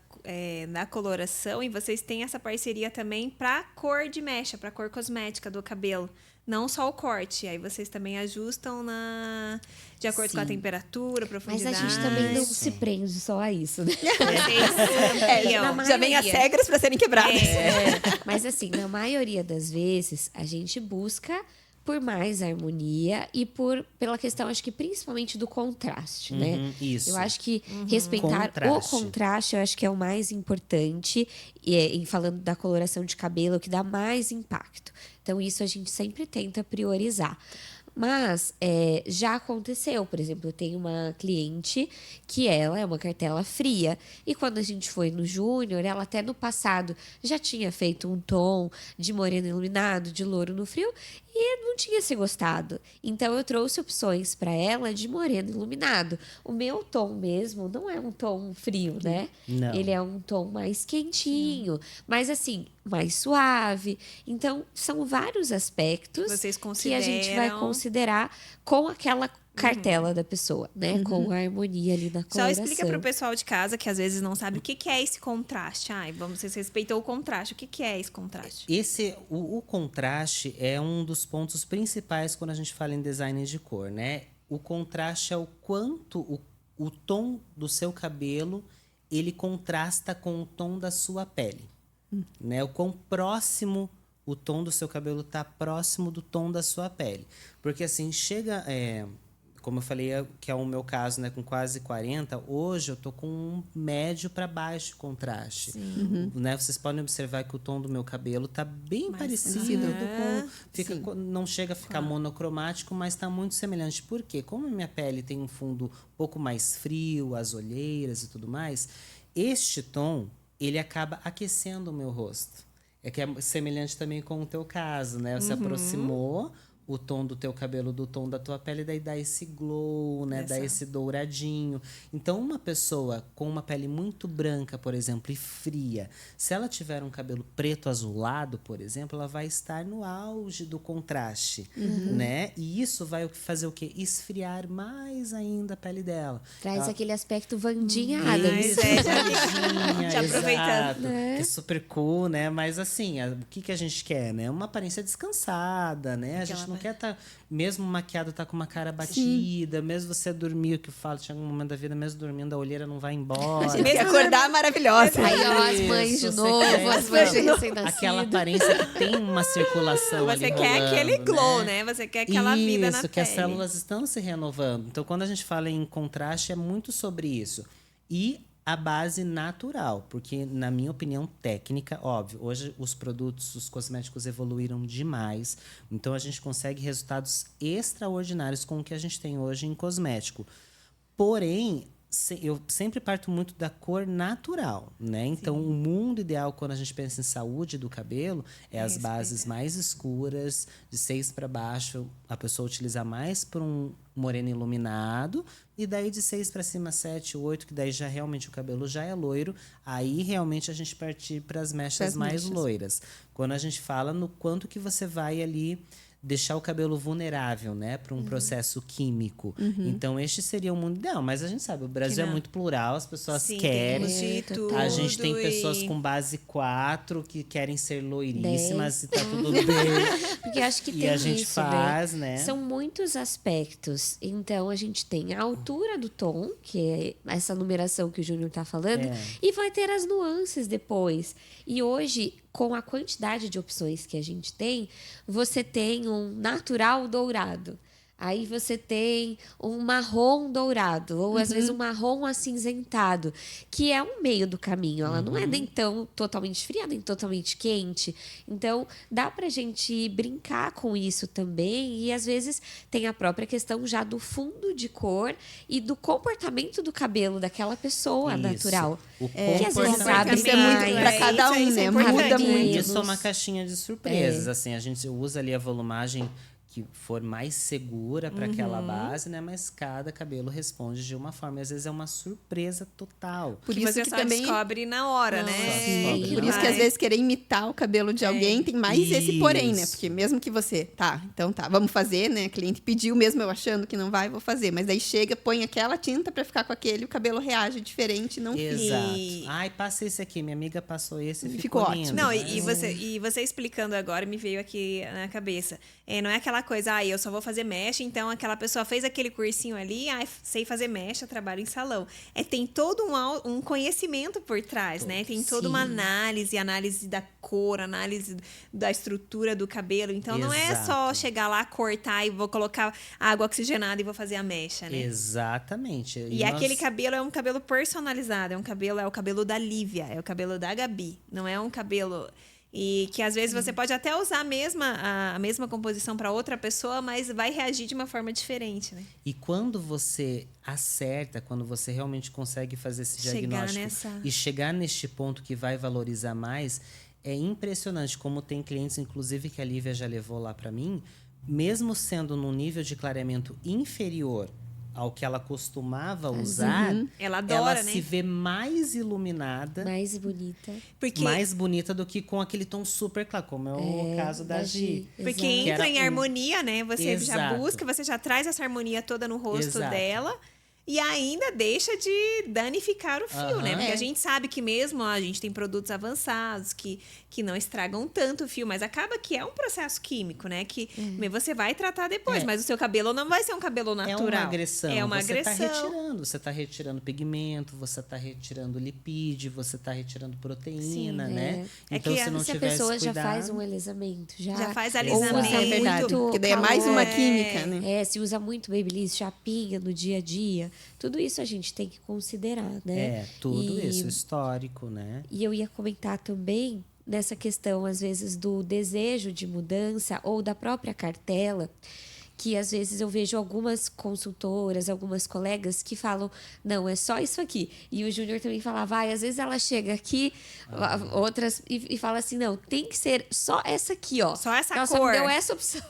[SPEAKER 1] na coloração, e vocês têm essa parceria também para cor de mecha, para cor cosmética do cabelo. Não só o corte, aí vocês também ajustam de acordo com a
[SPEAKER 3] Sim.
[SPEAKER 1] temperatura,
[SPEAKER 4] Mas
[SPEAKER 1] profundidade.
[SPEAKER 4] a gente também não se prende só a isso, né?
[SPEAKER 1] Vocês ampliam.
[SPEAKER 4] na
[SPEAKER 2] Já vem as
[SPEAKER 4] maioria.
[SPEAKER 2] regras para serem quebradas.
[SPEAKER 4] Mas assim, na maioria das vezes, a gente busca por mais harmonia e pela questão, acho que principalmente do contraste, né?
[SPEAKER 3] Isso.
[SPEAKER 4] Eu acho que respeitar
[SPEAKER 3] Contraste.
[SPEAKER 4] o contraste, eu acho que é o mais importante, e falando da coloração de cabelo, que dá mais impacto. Então, isso a gente sempre tenta priorizar. Mas já aconteceu, por exemplo, eu tenho uma cliente que ela é uma cartela fria. E quando a gente foi no Júnior, ela até no passado já tinha feito um tom de moreno iluminado, de louro no frio, e não tinha se gostado. Então eu trouxe opções para ela de moreno iluminado. O meu tom mesmo não é um tom frio, né?
[SPEAKER 3] Não.
[SPEAKER 4] Ele é um tom mais quentinho, mas assim, mais suave. Então, são vários aspectos
[SPEAKER 1] Vocês
[SPEAKER 4] que a gente vai
[SPEAKER 1] consideram.
[SPEAKER 4] considerar com aquela cartela da pessoa, né? Com a harmonia ali da
[SPEAKER 1] Só
[SPEAKER 4] coloração.
[SPEAKER 1] explica pro pessoal de casa que às vezes não sabe o que é esse contraste. Ai, vocês respeitou o contraste. O que é esse contraste?
[SPEAKER 3] O contraste é um dos pontos principais quando a gente fala em design de cor, né? O contraste é o quanto o tom do seu cabelo ele contrasta com o tom da sua pele, né? O quão próximo o tom do seu cabelo tá próximo do tom da sua pele. Porque assim, como eu falei, que é o meu caso, né, com quase 40, hoje eu tô com um médio para baixo de contraste. Né? Vocês podem observar que o tom do meu cabelo tá bem parecido com... Não chega a ficar monocromático, mas tá muito semelhante. Por quê? Como a minha pele tem um fundo um pouco mais frio, as olheiras e tudo mais, este tom, ele acaba aquecendo o meu rosto. É que é semelhante também com o teu caso, né? Você aproximou o tom do teu cabelo do tom da tua pele, daí dá esse glow, né? Dá esse douradinho. Então, uma pessoa com uma pele muito branca, por exemplo, e fria, se ela tiver um cabelo preto azulado, por exemplo, ela vai estar no auge do contraste, né? E isso vai fazer o quê? Esfriar mais ainda a pele dela.
[SPEAKER 4] Traz aquele aspecto Vandinha
[SPEAKER 1] Mas
[SPEAKER 4] Adams.
[SPEAKER 1] já aproveitando.
[SPEAKER 3] Exato, que é super cool, né? Mas assim, o que a gente quer, né? Uma aparência descansada, né? A gente não quer estar, mesmo maquiado, tá com uma cara batida, mesmo você dormir, o que eu falo, chega um momento da vida, mesmo dormindo, a olheira não vai embora.
[SPEAKER 2] A gente quer acordar maravilhosa.
[SPEAKER 4] Aí, ó, as mães de
[SPEAKER 3] Isso,
[SPEAKER 4] novo,
[SPEAKER 3] você quer
[SPEAKER 4] as mães de
[SPEAKER 3] aquela
[SPEAKER 4] recém-nascido.
[SPEAKER 3] aparência que tem uma circulação
[SPEAKER 1] Você
[SPEAKER 3] ali
[SPEAKER 1] quer
[SPEAKER 3] rolando,
[SPEAKER 1] aquele glow, né? Você quer aquela vida na
[SPEAKER 3] Isso, que
[SPEAKER 1] pele.
[SPEAKER 3] as células estão se renovando. Então, quando a gente fala em contraste, é muito sobre isso. E a base natural, porque, na minha opinião técnica, óbvio, hoje os produtos, os cosméticos evoluíram demais, então a gente consegue resultados extraordinários com o que a gente tem hoje em cosmético. Porém, eu sempre parto muito da cor natural, né? Então, o mundo ideal, quando a gente pensa em saúde do cabelo, é as bases mais escuras, de 6 para baixo, a pessoa utiliza mais para um moreno iluminado, e daí de 6 para cima, 7, 8, que daí já realmente o cabelo já é loiro, aí realmente a gente partir para as mechas mais loiras. Quando a gente fala no quanto que você vai ali deixar o cabelo vulnerável, né, para um processo químico. Então, este seria o mundo ideal. Mas a gente sabe, o Brasil é muito plural, as pessoas querem.
[SPEAKER 1] Temos de tudo,
[SPEAKER 3] A gente tem pessoas
[SPEAKER 1] e-
[SPEAKER 3] com base 4 que querem ser loiríssimas
[SPEAKER 4] 10.
[SPEAKER 3] e tá tudo bem.
[SPEAKER 4] Porque eu acho que
[SPEAKER 3] E
[SPEAKER 4] tem
[SPEAKER 3] a gente
[SPEAKER 4] isso,
[SPEAKER 3] faz, né?
[SPEAKER 4] São muitos aspectos. Então, a gente tem a altura do tom, que é essa numeração que o Júnior tá falando, e vai ter as nuances depois. E hoje, com a quantidade de opções que a gente tem, você tem um natural dourado. Aí você tem um marrom dourado, ou às vezes um marrom acinzentado, que é um meio do caminho. Ela não é nem tão totalmente fria, nem totalmente quente. Então, dá pra gente brincar com isso também. E às vezes tem a própria questão já do fundo de cor e do comportamento do cabelo daquela pessoa
[SPEAKER 3] Isso.
[SPEAKER 4] natural.
[SPEAKER 3] O
[SPEAKER 4] Que às vezes
[SPEAKER 3] comportamento.
[SPEAKER 4] abre
[SPEAKER 2] Isso é muito
[SPEAKER 4] mais.
[SPEAKER 2] pra cada um,
[SPEAKER 1] Isso é
[SPEAKER 2] né?
[SPEAKER 1] importante.
[SPEAKER 2] Muda muito.
[SPEAKER 3] Isso é uma caixinha de surpresas. Assim, a gente usa ali a volumagem que for mais segura para aquela base, né? Mas cada cabelo responde de uma forma. E às vezes é uma surpresa total.
[SPEAKER 2] Por
[SPEAKER 1] que
[SPEAKER 2] isso
[SPEAKER 1] você
[SPEAKER 2] que
[SPEAKER 1] só
[SPEAKER 2] também...
[SPEAKER 1] descobre na hora, né?
[SPEAKER 3] descobre
[SPEAKER 2] Por
[SPEAKER 3] na
[SPEAKER 2] isso que às vezes querer imitar o cabelo de alguém tem mais esse porém, né?
[SPEAKER 3] Isso.
[SPEAKER 2] Porque mesmo que você, então tá, vamos fazer, né? A cliente pediu mesmo eu achando que não vai, vou fazer. Mas daí chega, põe aquela tinta pra ficar com aquele, o cabelo reage diferente, não fica.
[SPEAKER 3] Exato.
[SPEAKER 1] E-
[SPEAKER 3] Ai, passa esse aqui. Minha amiga passou esse e
[SPEAKER 2] Ficou
[SPEAKER 3] ficou lindo.
[SPEAKER 2] ótimo.
[SPEAKER 1] Não,
[SPEAKER 3] né?
[SPEAKER 1] e você explicando agora me veio aqui na cabeça. Não é aquela coisa, eu só vou fazer mecha, então aquela pessoa fez aquele cursinho ali, sei fazer mecha, trabalho em salão. Tem todo um conhecimento por trás, né? Tem toda uma análise da cor, análise da estrutura do cabelo. Então não é só
[SPEAKER 3] Exato.
[SPEAKER 1] chegar lá, cortar e vou colocar água oxigenada e vou fazer a mecha, né?
[SPEAKER 3] Exatamente.
[SPEAKER 1] E aquele cabelo é um cabelo personalizado, é o cabelo da Lívia, é o cabelo da Gabi. Não é um cabelo E que às vezes você pode até usar a mesma composição para outra pessoa, mas vai reagir de uma forma diferente, né?
[SPEAKER 3] E quando você acerta, quando você realmente consegue fazer esse
[SPEAKER 1] Chegar
[SPEAKER 3] diagnóstico e chegar neste ponto que vai valorizar mais, é impressionante como tem clientes, inclusive que a Lívia já levou lá para mim, mesmo sendo num nível de clareamento inferior ao que ela costumava usar,
[SPEAKER 1] Ela adora,
[SPEAKER 3] ela
[SPEAKER 1] né?
[SPEAKER 3] se vê mais iluminada,
[SPEAKER 4] Mais bonita.
[SPEAKER 1] Porque,
[SPEAKER 3] mais bonita do que com aquele tom super claro, como é o caso da Gi.
[SPEAKER 1] porque
[SPEAKER 4] Exato.
[SPEAKER 1] entra
[SPEAKER 3] era
[SPEAKER 1] em
[SPEAKER 3] um-
[SPEAKER 1] harmonia, né? Você já
[SPEAKER 3] Exato.
[SPEAKER 1] busca, você já traz essa harmonia toda no rosto
[SPEAKER 3] Exato.
[SPEAKER 1] dela. E ainda deixa de danificar o fio, né?
[SPEAKER 3] Aham.
[SPEAKER 1] Porque a gente sabe que mesmo a gente tem produtos avançados que não estragam tanto o fio, mas acaba que é um processo químico, né? Que você vai tratar depois, mas o seu cabelo não vai ser um cabelo natural.
[SPEAKER 3] É uma agressão.
[SPEAKER 1] É uma
[SPEAKER 3] você
[SPEAKER 1] agressão.
[SPEAKER 3] Você está retirando pigmento, você está retirando lipídio, você está retirando proteína,
[SPEAKER 1] Sim,
[SPEAKER 3] né?
[SPEAKER 1] É
[SPEAKER 3] Então,
[SPEAKER 1] que
[SPEAKER 3] se não
[SPEAKER 4] Se a
[SPEAKER 3] tiver esse
[SPEAKER 4] pessoa já
[SPEAKER 3] cuidado,
[SPEAKER 4] faz um alisamento,
[SPEAKER 1] Já faz
[SPEAKER 4] ou
[SPEAKER 1] alisamento.
[SPEAKER 4] usa
[SPEAKER 2] É verdade.
[SPEAKER 4] muito
[SPEAKER 2] Porque daí é mais
[SPEAKER 4] calor,
[SPEAKER 2] uma química, né?
[SPEAKER 4] se usa muito Babyliss, chapinha no dia a dia, tudo isso a gente tem que considerar, né?
[SPEAKER 3] É, tudo
[SPEAKER 4] E-
[SPEAKER 3] isso, histórico, né?
[SPEAKER 4] E eu ia comentar também nessa questão, às vezes, do desejo de mudança ou da própria cartela, que às vezes eu vejo algumas consultoras, algumas colegas que falam, não, é só isso aqui. E o Júnior também falava, às vezes ela chega aqui, outras, e fala assim, não, tem que ser só essa aqui, ó.
[SPEAKER 1] Só essa
[SPEAKER 4] ela
[SPEAKER 1] cor.
[SPEAKER 4] só me deu essa opção.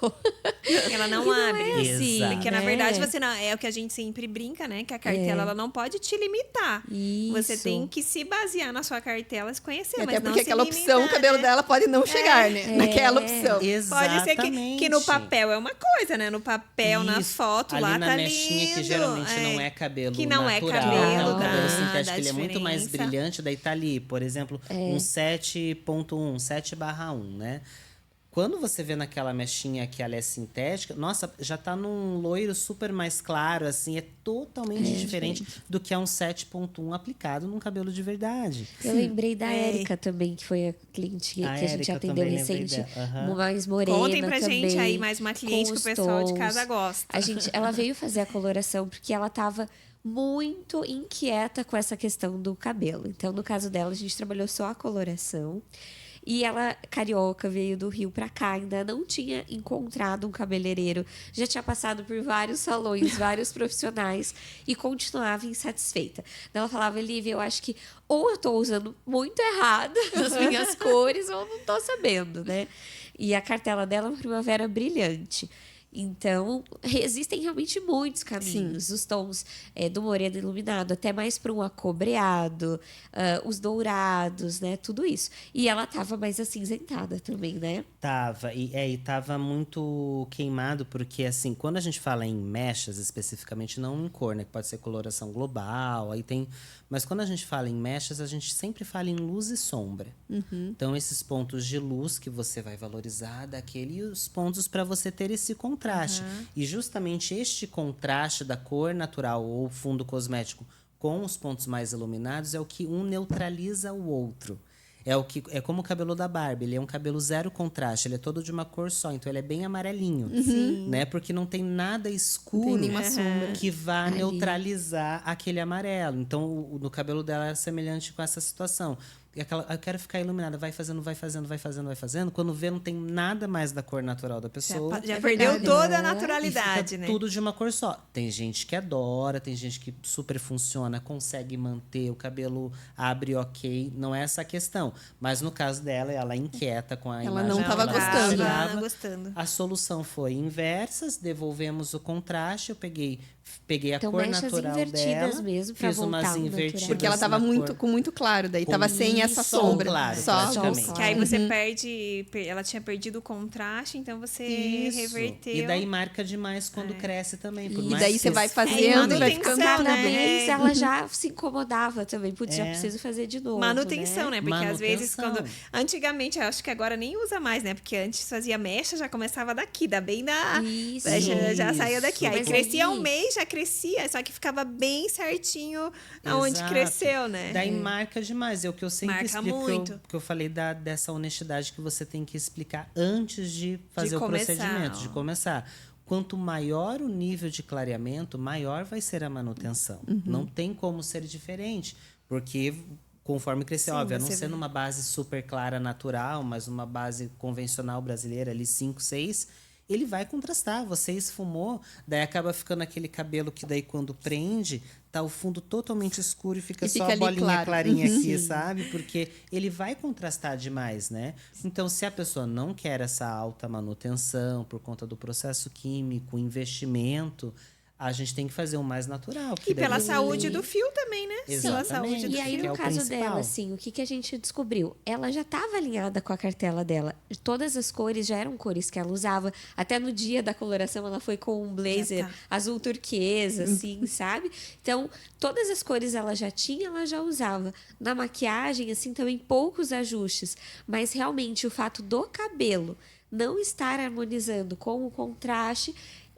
[SPEAKER 1] Ela não
[SPEAKER 4] E não
[SPEAKER 1] abre.
[SPEAKER 4] é assim,
[SPEAKER 3] Exato.
[SPEAKER 1] Porque, na
[SPEAKER 4] né?
[SPEAKER 1] verdade, você não, é o que a gente sempre brinca, né? Que a cartela ela não pode te limitar. Você
[SPEAKER 4] Isso.
[SPEAKER 1] tem que se basear na sua cartela e se conhecer,
[SPEAKER 2] Até
[SPEAKER 1] mas não
[SPEAKER 2] porque
[SPEAKER 1] se
[SPEAKER 2] aquela opção, o
[SPEAKER 1] limitar,
[SPEAKER 2] cabelo
[SPEAKER 1] né?
[SPEAKER 2] dela pode não chegar, né? Naquela opção.
[SPEAKER 1] Pode ser que no papel é uma coisa, né? No papel, na
[SPEAKER 3] Isso.
[SPEAKER 1] foto,
[SPEAKER 3] Ali
[SPEAKER 1] lá
[SPEAKER 3] na
[SPEAKER 1] tá
[SPEAKER 3] mechinha,
[SPEAKER 1] lindo.
[SPEAKER 3] que geralmente não é cabelo
[SPEAKER 1] Que não é
[SPEAKER 3] natural,
[SPEAKER 1] cabelo,
[SPEAKER 3] é um
[SPEAKER 1] dá-
[SPEAKER 3] cabelo
[SPEAKER 1] dá
[SPEAKER 3] sintético, ele é muito mais
[SPEAKER 1] diferença.
[SPEAKER 3] brilhante, daí tá ali, por exemplo, um 7.1, 7/1, né? Quando você vê naquela mechinha que ela é sintética, nossa, já tá num loiro super mais claro, assim, é totalmente diferente do que é um 7.1 aplicado num cabelo de verdade.
[SPEAKER 4] Eu lembrei da
[SPEAKER 1] É.
[SPEAKER 4] Érica também, que foi a cliente que
[SPEAKER 3] A
[SPEAKER 4] a gente
[SPEAKER 3] Érica, eu
[SPEAKER 4] atendeu
[SPEAKER 3] também lembrei
[SPEAKER 4] recente,
[SPEAKER 3] dela. Aham.
[SPEAKER 4] mais morena
[SPEAKER 1] Contem pra
[SPEAKER 4] também,
[SPEAKER 1] gente aí mais uma cliente
[SPEAKER 4] com
[SPEAKER 1] que o
[SPEAKER 4] os
[SPEAKER 1] pessoal de
[SPEAKER 4] tons.
[SPEAKER 1] casa gosta.
[SPEAKER 4] Ela veio fazer a coloração porque ela estava muito inquieta com essa questão do cabelo. Então, no caso dela, a gente trabalhou só a coloração. E ela, carioca, veio do Rio pra cá, ainda não tinha encontrado um cabeleireiro, já tinha passado por vários salões, vários profissionais e continuava insatisfeita. Ela falava, Olivia, eu acho que ou eu tô usando muito errado as minhas cores ou eu não tô sabendo, né? E a cartela dela é uma primavera brilhante. Então, existem realmente muitos caminhos. Os tons do moreno iluminado, até mais para um acobreado, os dourados, né? Tudo isso. E ela tava mais acinzentada também, né?
[SPEAKER 3] Tava, e tava muito queimado, porque assim, quando a gente fala em mechas especificamente, não em cor, né? Que pode ser coloração global, aí tem. Mas quando a gente fala em mechas, a gente sempre fala em luz e sombra. Então, esses pontos de luz que você vai valorizar daquele e os pontos para você ter esse contraste. E justamente este contraste da cor natural ou fundo cosmético com os pontos mais iluminados é o que um neutraliza o outro. É como o cabelo da Barbie, ele é um cabelo zero contraste, ele é todo de uma cor só, então ele é bem amarelinho, né? Porque não tem nada escuro
[SPEAKER 2] nenhuma sombra.
[SPEAKER 3] que vá neutralizar aquele amarelo. Então, no cabelo dela é semelhante com essa situação. E eu quero ficar iluminada, vai fazendo, vai fazendo, vai fazendo, vai fazendo. Quando vê, não tem nada mais da cor natural da pessoa.
[SPEAKER 1] Já perdeu
[SPEAKER 2] verdade,
[SPEAKER 1] toda a
[SPEAKER 3] E
[SPEAKER 1] naturalidade,
[SPEAKER 3] fica
[SPEAKER 1] né?
[SPEAKER 3] tudo de uma cor só. Tem gente que adora, tem gente que super funciona, consegue manter, o cabelo abre ok. Não é essa a questão. Mas no caso dela, ela inquieta com a
[SPEAKER 2] Ela
[SPEAKER 3] imagem.
[SPEAKER 2] não
[SPEAKER 3] que
[SPEAKER 2] tava
[SPEAKER 3] ela
[SPEAKER 2] gostando.
[SPEAKER 3] tirava.
[SPEAKER 1] Não gostando.
[SPEAKER 3] A solução foi inversas, devolvemos o contraste, eu peguei a
[SPEAKER 4] Então,
[SPEAKER 3] cor
[SPEAKER 4] mechas
[SPEAKER 3] natural
[SPEAKER 4] invertidas
[SPEAKER 3] dela,
[SPEAKER 4] mesmo pra
[SPEAKER 3] fiz
[SPEAKER 4] voltar
[SPEAKER 3] umas
[SPEAKER 4] ao natural.
[SPEAKER 3] invertidas
[SPEAKER 2] Porque ela tava
[SPEAKER 3] na
[SPEAKER 2] muito,
[SPEAKER 3] cor.
[SPEAKER 2] com muito claro, daí tava sem essa
[SPEAKER 3] só
[SPEAKER 2] sombra.
[SPEAKER 3] claro,
[SPEAKER 2] só
[SPEAKER 3] praticamente.
[SPEAKER 1] Que aí você perde. Ela tinha perdido o contraste, então você
[SPEAKER 3] Isso.
[SPEAKER 1] reverteu.
[SPEAKER 3] E daí marca demais quando cresce também. Por
[SPEAKER 2] E
[SPEAKER 3] mais
[SPEAKER 2] daí
[SPEAKER 3] que
[SPEAKER 2] você vai
[SPEAKER 1] e
[SPEAKER 2] fazendo e vai
[SPEAKER 1] manutenção,
[SPEAKER 2] ficando
[SPEAKER 1] né?
[SPEAKER 2] tudo
[SPEAKER 4] Cada
[SPEAKER 2] bem.
[SPEAKER 4] vez ela já se incomodava também. Putz, já
[SPEAKER 3] É.
[SPEAKER 4] preciso fazer de novo.
[SPEAKER 1] Manutenção, né? Porque às vezes
[SPEAKER 3] Manutenção.
[SPEAKER 1] Antigamente, eu acho que agora nem usa mais, né? Porque antes fazia mecha, já começava daqui, da bem da.
[SPEAKER 4] Isso.
[SPEAKER 1] Já saía daqui. Aí
[SPEAKER 4] Mas
[SPEAKER 1] crescia
[SPEAKER 4] aí-
[SPEAKER 1] um mês, já crescia, só que ficava bem certinho aonde
[SPEAKER 3] Exato.
[SPEAKER 1] cresceu, né?
[SPEAKER 3] Daí marca demais. É o que eu sempre
[SPEAKER 1] Marca
[SPEAKER 3] explico.
[SPEAKER 1] muito.
[SPEAKER 3] Que eu falei dessa honestidade que você tem que explicar antes de fazer o
[SPEAKER 1] começar.
[SPEAKER 3] procedimento, de começar. Quanto maior o nível de clareamento, maior vai ser a manutenção. Não tem como ser diferente. Porque conforme crescer,
[SPEAKER 1] Sim,
[SPEAKER 3] óbvio, a não
[SPEAKER 1] você
[SPEAKER 3] ser
[SPEAKER 1] vê.
[SPEAKER 3] numa base super clara, natural, mas uma base convencional brasileira, ali 5, 6, ele vai contrastar. Você esfumou, daí acaba ficando aquele cabelo que daí quando prende, tá o fundo totalmente escuro e fica
[SPEAKER 2] E
[SPEAKER 3] só
[SPEAKER 2] fica
[SPEAKER 3] a
[SPEAKER 2] ali
[SPEAKER 3] bolinha
[SPEAKER 2] claro.
[SPEAKER 3] clarinha aqui,
[SPEAKER 4] Sim.
[SPEAKER 3] sabe? Porque ele vai contrastar demais, né? Então, se a pessoa não quer essa alta manutenção por conta do processo químico, investimento, a gente tem que fazer o mais natural. que
[SPEAKER 1] E pela
[SPEAKER 3] daí você
[SPEAKER 1] saúde
[SPEAKER 3] tem-
[SPEAKER 1] do fio também, né? Pela
[SPEAKER 3] Exatamente.
[SPEAKER 1] saúde do
[SPEAKER 4] E aí,
[SPEAKER 3] que
[SPEAKER 1] fio.
[SPEAKER 3] é
[SPEAKER 4] no
[SPEAKER 3] o
[SPEAKER 4] caso
[SPEAKER 3] principal.
[SPEAKER 4] dela, assim, o que, que a gente descobriu? Ela já estava alinhada com a cartela dela. Todas as cores já eram cores que ela usava. Até no dia da coloração, ela foi com um blazer
[SPEAKER 1] tá.
[SPEAKER 4] azul turquesa, assim, sabe? Então, todas as cores ela já tinha, ela já usava. Na maquiagem, assim, também poucos ajustes. Mas, realmente, o fato do cabelo não estar harmonizando com o contraste,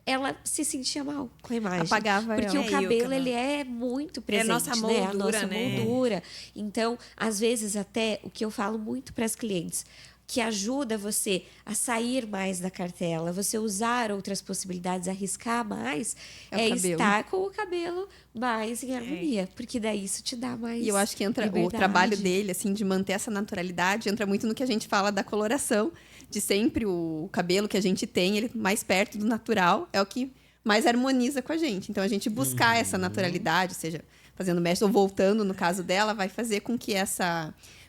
[SPEAKER 4] ela se sentia mal com a imagem.
[SPEAKER 2] Apagava
[SPEAKER 4] Porque
[SPEAKER 2] ela.
[SPEAKER 4] o
[SPEAKER 1] É, e o
[SPEAKER 4] cabelo,
[SPEAKER 1] cabelo.
[SPEAKER 4] ele é muito presente,
[SPEAKER 1] nossa
[SPEAKER 4] né? A
[SPEAKER 1] moldura,
[SPEAKER 4] nossa
[SPEAKER 1] né?
[SPEAKER 4] moldura. Então, às vezes, até o que eu falo muito para as clientes, que ajuda você a sair mais da cartela, você usar outras possibilidades, arriscar mais,
[SPEAKER 2] É o
[SPEAKER 4] é
[SPEAKER 2] cabelo.
[SPEAKER 4] estar com o cabelo mais em harmonia. Porque daí isso te dá mais
[SPEAKER 2] E eu acho que entra o
[SPEAKER 4] liberdade.
[SPEAKER 2] trabalho dele, assim, de manter essa naturalidade, entra muito no que a gente fala da coloração, de sempre o cabelo que a gente tem, ele mais perto do natural, é o que mais harmoniza com a gente. Então, a gente buscar essa naturalidade, seja fazendo mesh ou voltando, no caso dela, vai fazer com que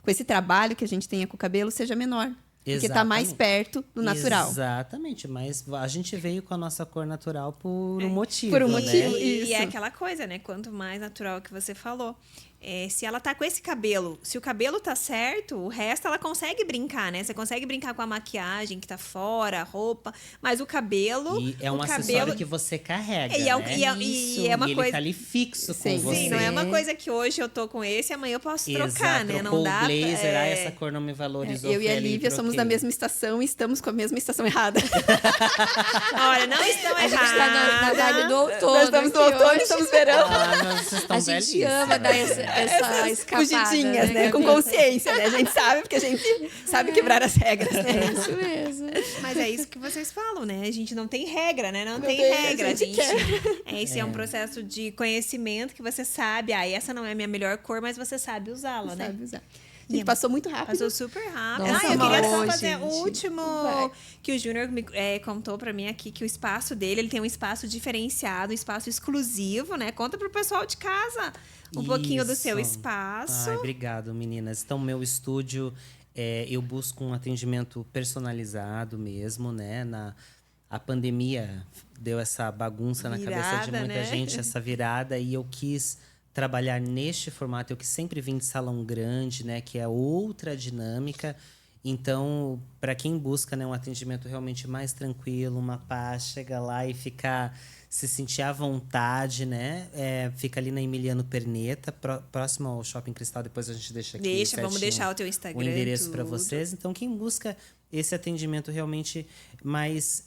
[SPEAKER 2] com esse trabalho que a gente tenha com o cabelo seja menor. Porque tá mais
[SPEAKER 3] Exatamente.
[SPEAKER 2] perto do natural.
[SPEAKER 3] Exatamente, mas a gente veio com a nossa cor natural por um motivo.
[SPEAKER 2] Por um
[SPEAKER 3] né?
[SPEAKER 2] motivo.
[SPEAKER 1] E
[SPEAKER 2] Isso.
[SPEAKER 1] é aquela coisa, né? Quanto mais natural que você falou. Se ela tá com esse cabelo, se o cabelo tá certo, o resto ela consegue brincar, né? Você consegue brincar com a maquiagem que tá fora, a roupa, mas o cabelo.
[SPEAKER 3] E é um
[SPEAKER 1] o
[SPEAKER 3] acessório
[SPEAKER 1] cabelo,
[SPEAKER 3] que você carrega.
[SPEAKER 1] E é,
[SPEAKER 3] né?
[SPEAKER 1] e é uma
[SPEAKER 3] E ele
[SPEAKER 1] coisa.
[SPEAKER 3] tá ali fixo
[SPEAKER 2] Sim,
[SPEAKER 3] com você.
[SPEAKER 1] Sim, não é uma coisa que hoje eu tô com esse e amanhã eu posso trocar,
[SPEAKER 3] Exato,
[SPEAKER 1] né?
[SPEAKER 3] trocou
[SPEAKER 1] Não dá.
[SPEAKER 3] o blazer,
[SPEAKER 1] é...
[SPEAKER 3] essa cor não me valorizou.
[SPEAKER 2] Eu e a
[SPEAKER 3] fui ali
[SPEAKER 2] Lívia somos
[SPEAKER 3] troquei.
[SPEAKER 2] da mesma estação e estamos com a mesma estação errada.
[SPEAKER 1] Olha, não estão
[SPEAKER 4] A gente tá na
[SPEAKER 1] erradas.
[SPEAKER 4] vibe do outono.
[SPEAKER 2] Nós estamos no
[SPEAKER 4] aqui
[SPEAKER 2] outono e
[SPEAKER 4] hoje.
[SPEAKER 2] estamos verão.
[SPEAKER 3] Ah, vocês estão
[SPEAKER 4] A gente
[SPEAKER 3] belíssimas.
[SPEAKER 4] ama dar essa escapada.
[SPEAKER 2] Fugidinhas, né? Com
[SPEAKER 4] Gabi?
[SPEAKER 2] consciência, né? A gente sabe, porque a gente sabe quebrar as regras, né?
[SPEAKER 4] É isso mesmo.
[SPEAKER 1] Mas é isso que vocês falam, né? A gente não tem regra, né? Não tem
[SPEAKER 2] tem,
[SPEAKER 1] regra.
[SPEAKER 2] a gente
[SPEAKER 1] Esse é um processo de conhecimento que você sabe. Essa não é a minha melhor cor, mas você sabe usá-la, né?
[SPEAKER 2] Sabe usar. A gente passou muito rápido.
[SPEAKER 1] Passou super rápido.
[SPEAKER 4] Nossa,
[SPEAKER 1] Eu queria só
[SPEAKER 4] amor,
[SPEAKER 1] fazer o
[SPEAKER 4] gente.
[SPEAKER 1] último
[SPEAKER 2] Vai.
[SPEAKER 1] que o Júnior contou pra mim aqui, que o espaço dele, ele tem um espaço diferenciado, um espaço exclusivo, né? Conta pro pessoal de casa um pouquinho do seu
[SPEAKER 3] Isso.
[SPEAKER 1] espaço.
[SPEAKER 3] Ai, obrigado, meninas. Então, meu estúdio, eu busco um atendimento personalizado mesmo, né? A pandemia deu essa bagunça na cabeça de
[SPEAKER 1] Virada,
[SPEAKER 3] muita
[SPEAKER 1] né?
[SPEAKER 3] gente, essa virada, e eu quis trabalhar neste formato. Eu que sempre vim de salão grande, né? Que é outra dinâmica. Então, para quem busca, né, um atendimento realmente mais tranquilo, uma paz, chega lá e se sentir à vontade, né? Fica ali na Emiliano Perneta, próximo ao Shopping Cristal. Depois a gente deixa aqui
[SPEAKER 1] Vamos
[SPEAKER 3] certinho
[SPEAKER 1] deixar o teu Instagram.
[SPEAKER 3] o endereço para
[SPEAKER 1] tudo.
[SPEAKER 3] vocês. Então, quem busca esse atendimento realmente mais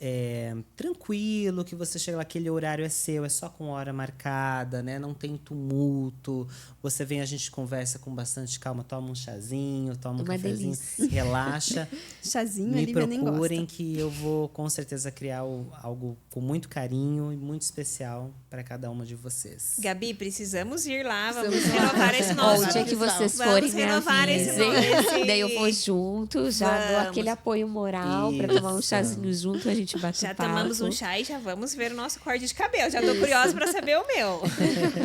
[SPEAKER 3] tranquilo, que você chega lá, aquele horário é seu, é só com hora marcada, né? Não tem tumulto. Você vem, a gente conversa com bastante calma, toma um chazinho, toma um
[SPEAKER 4] Uma
[SPEAKER 3] cafezinho,
[SPEAKER 4] delícia.
[SPEAKER 3] relaxa.
[SPEAKER 2] Chazinho, a
[SPEAKER 3] Me
[SPEAKER 2] Lívia nem
[SPEAKER 3] procurem
[SPEAKER 2] gosta.
[SPEAKER 3] que eu vou com certeza criar algo com muito carinho e muito especial para cada uma de vocês.
[SPEAKER 1] Gabi, precisamos ir lá, vamos
[SPEAKER 2] Precisamos ir lá.
[SPEAKER 1] renovar esse
[SPEAKER 4] Ó,
[SPEAKER 1] nosso.
[SPEAKER 4] o dia que vocês
[SPEAKER 1] Vamos
[SPEAKER 4] forem, me
[SPEAKER 1] renovar esse
[SPEAKER 4] avisem.
[SPEAKER 1] nome.
[SPEAKER 4] Daí eu vou junto, já dou
[SPEAKER 1] Vamos.
[SPEAKER 4] aquele apoio moral pra tomar um
[SPEAKER 3] Isso.
[SPEAKER 4] chazinho junto, a gente bate
[SPEAKER 1] Já
[SPEAKER 4] um papo.
[SPEAKER 1] tomamos um chá e já vamos ver o nosso corte de cabelo. Já tô curiosa para saber o meu.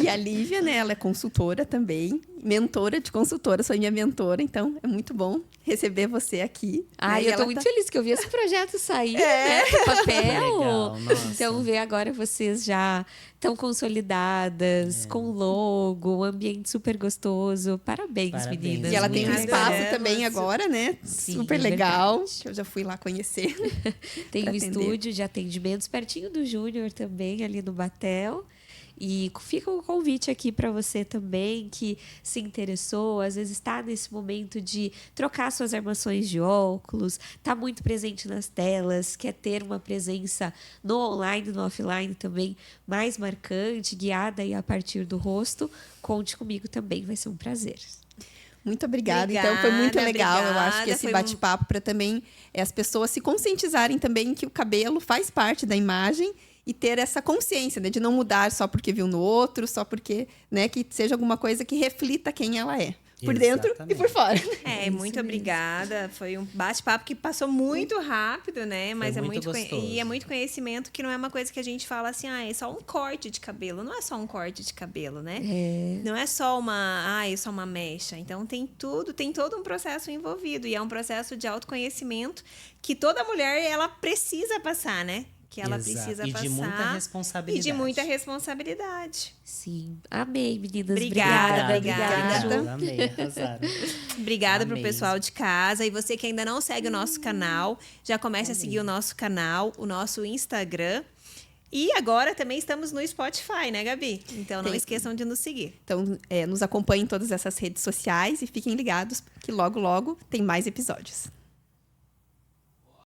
[SPEAKER 2] E a Lívia, né, ela é consultora também, mentora de consultora, foi minha mentora, então é muito bom receber você aqui.
[SPEAKER 4] Ai,
[SPEAKER 2] né? E
[SPEAKER 4] eu tô
[SPEAKER 2] ela
[SPEAKER 4] muito
[SPEAKER 2] tá-
[SPEAKER 4] feliz que eu vi esse projeto sair, né, do papel.
[SPEAKER 3] Legal, nossa.
[SPEAKER 4] Então, ver agora vocês já tão consolidadas, com logo, um ambiente super gostoso. Parabéns,
[SPEAKER 3] Parabéns.
[SPEAKER 4] meninas.
[SPEAKER 2] E ela
[SPEAKER 3] Muito
[SPEAKER 2] tem um
[SPEAKER 1] Muito
[SPEAKER 2] espaço
[SPEAKER 1] obrigada.
[SPEAKER 2] também agora, né?
[SPEAKER 4] Sim,
[SPEAKER 2] Super
[SPEAKER 4] é
[SPEAKER 2] legal.
[SPEAKER 4] verdade.
[SPEAKER 2] Eu já fui lá conhecer.
[SPEAKER 4] Tem
[SPEAKER 2] pra
[SPEAKER 4] um
[SPEAKER 2] atender.
[SPEAKER 4] estúdio de atendimentos pertinho do Júnior também, ali no Batel. E fica um convite aqui para você também que se interessou, às vezes está nesse momento de trocar suas armações de óculos, está muito presente nas telas, quer ter uma presença no online, no offline também mais marcante, guiada aí a partir do rosto. Conte comigo também, vai ser um prazer.
[SPEAKER 2] Muito obrigada. Então, foi muito
[SPEAKER 1] Obrigada,
[SPEAKER 2] legal. Eu acho
[SPEAKER 1] obrigada.
[SPEAKER 2] que esse
[SPEAKER 1] Foi
[SPEAKER 2] bate-papo para também as pessoas se conscientizarem também que o cabelo faz parte da imagem e ter essa consciência, né, de não mudar só porque viu no outro, só porque, né, que seja alguma coisa que reflita quem ela é. por dentro e
[SPEAKER 3] Exatamente.
[SPEAKER 2] por fora.
[SPEAKER 1] Muito obrigada. Foi um bate-papo que passou muito rápido, né? Mas
[SPEAKER 3] muito gostoso.
[SPEAKER 1] e é muito conhecimento que não é uma coisa que a gente fala assim, é só um corte de cabelo. Não é só um corte de cabelo, né? Não é só é só uma mecha. Então tem todo um processo envolvido. E é um processo de autoconhecimento que toda mulher, ela precisa passar, né? Que ela
[SPEAKER 3] Exato.
[SPEAKER 1] precisa
[SPEAKER 3] E
[SPEAKER 1] passar.
[SPEAKER 3] de muita responsabilidade.
[SPEAKER 1] E de muita responsabilidade.
[SPEAKER 4] Sim. Amei, meninas.
[SPEAKER 1] Obrigada,
[SPEAKER 3] Obrigada. Amei, arrasaram.
[SPEAKER 1] Obrigada pro
[SPEAKER 3] Amei.
[SPEAKER 1] pessoal de casa. E você que ainda não segue o nosso canal, já comece a seguir o nosso canal, o nosso Instagram. E agora também estamos no Spotify, né, Gabi? Então não esqueçam de nos seguir.
[SPEAKER 2] Então, nos acompanhem em todas essas redes sociais e fiquem ligados que logo, logo tem mais episódios.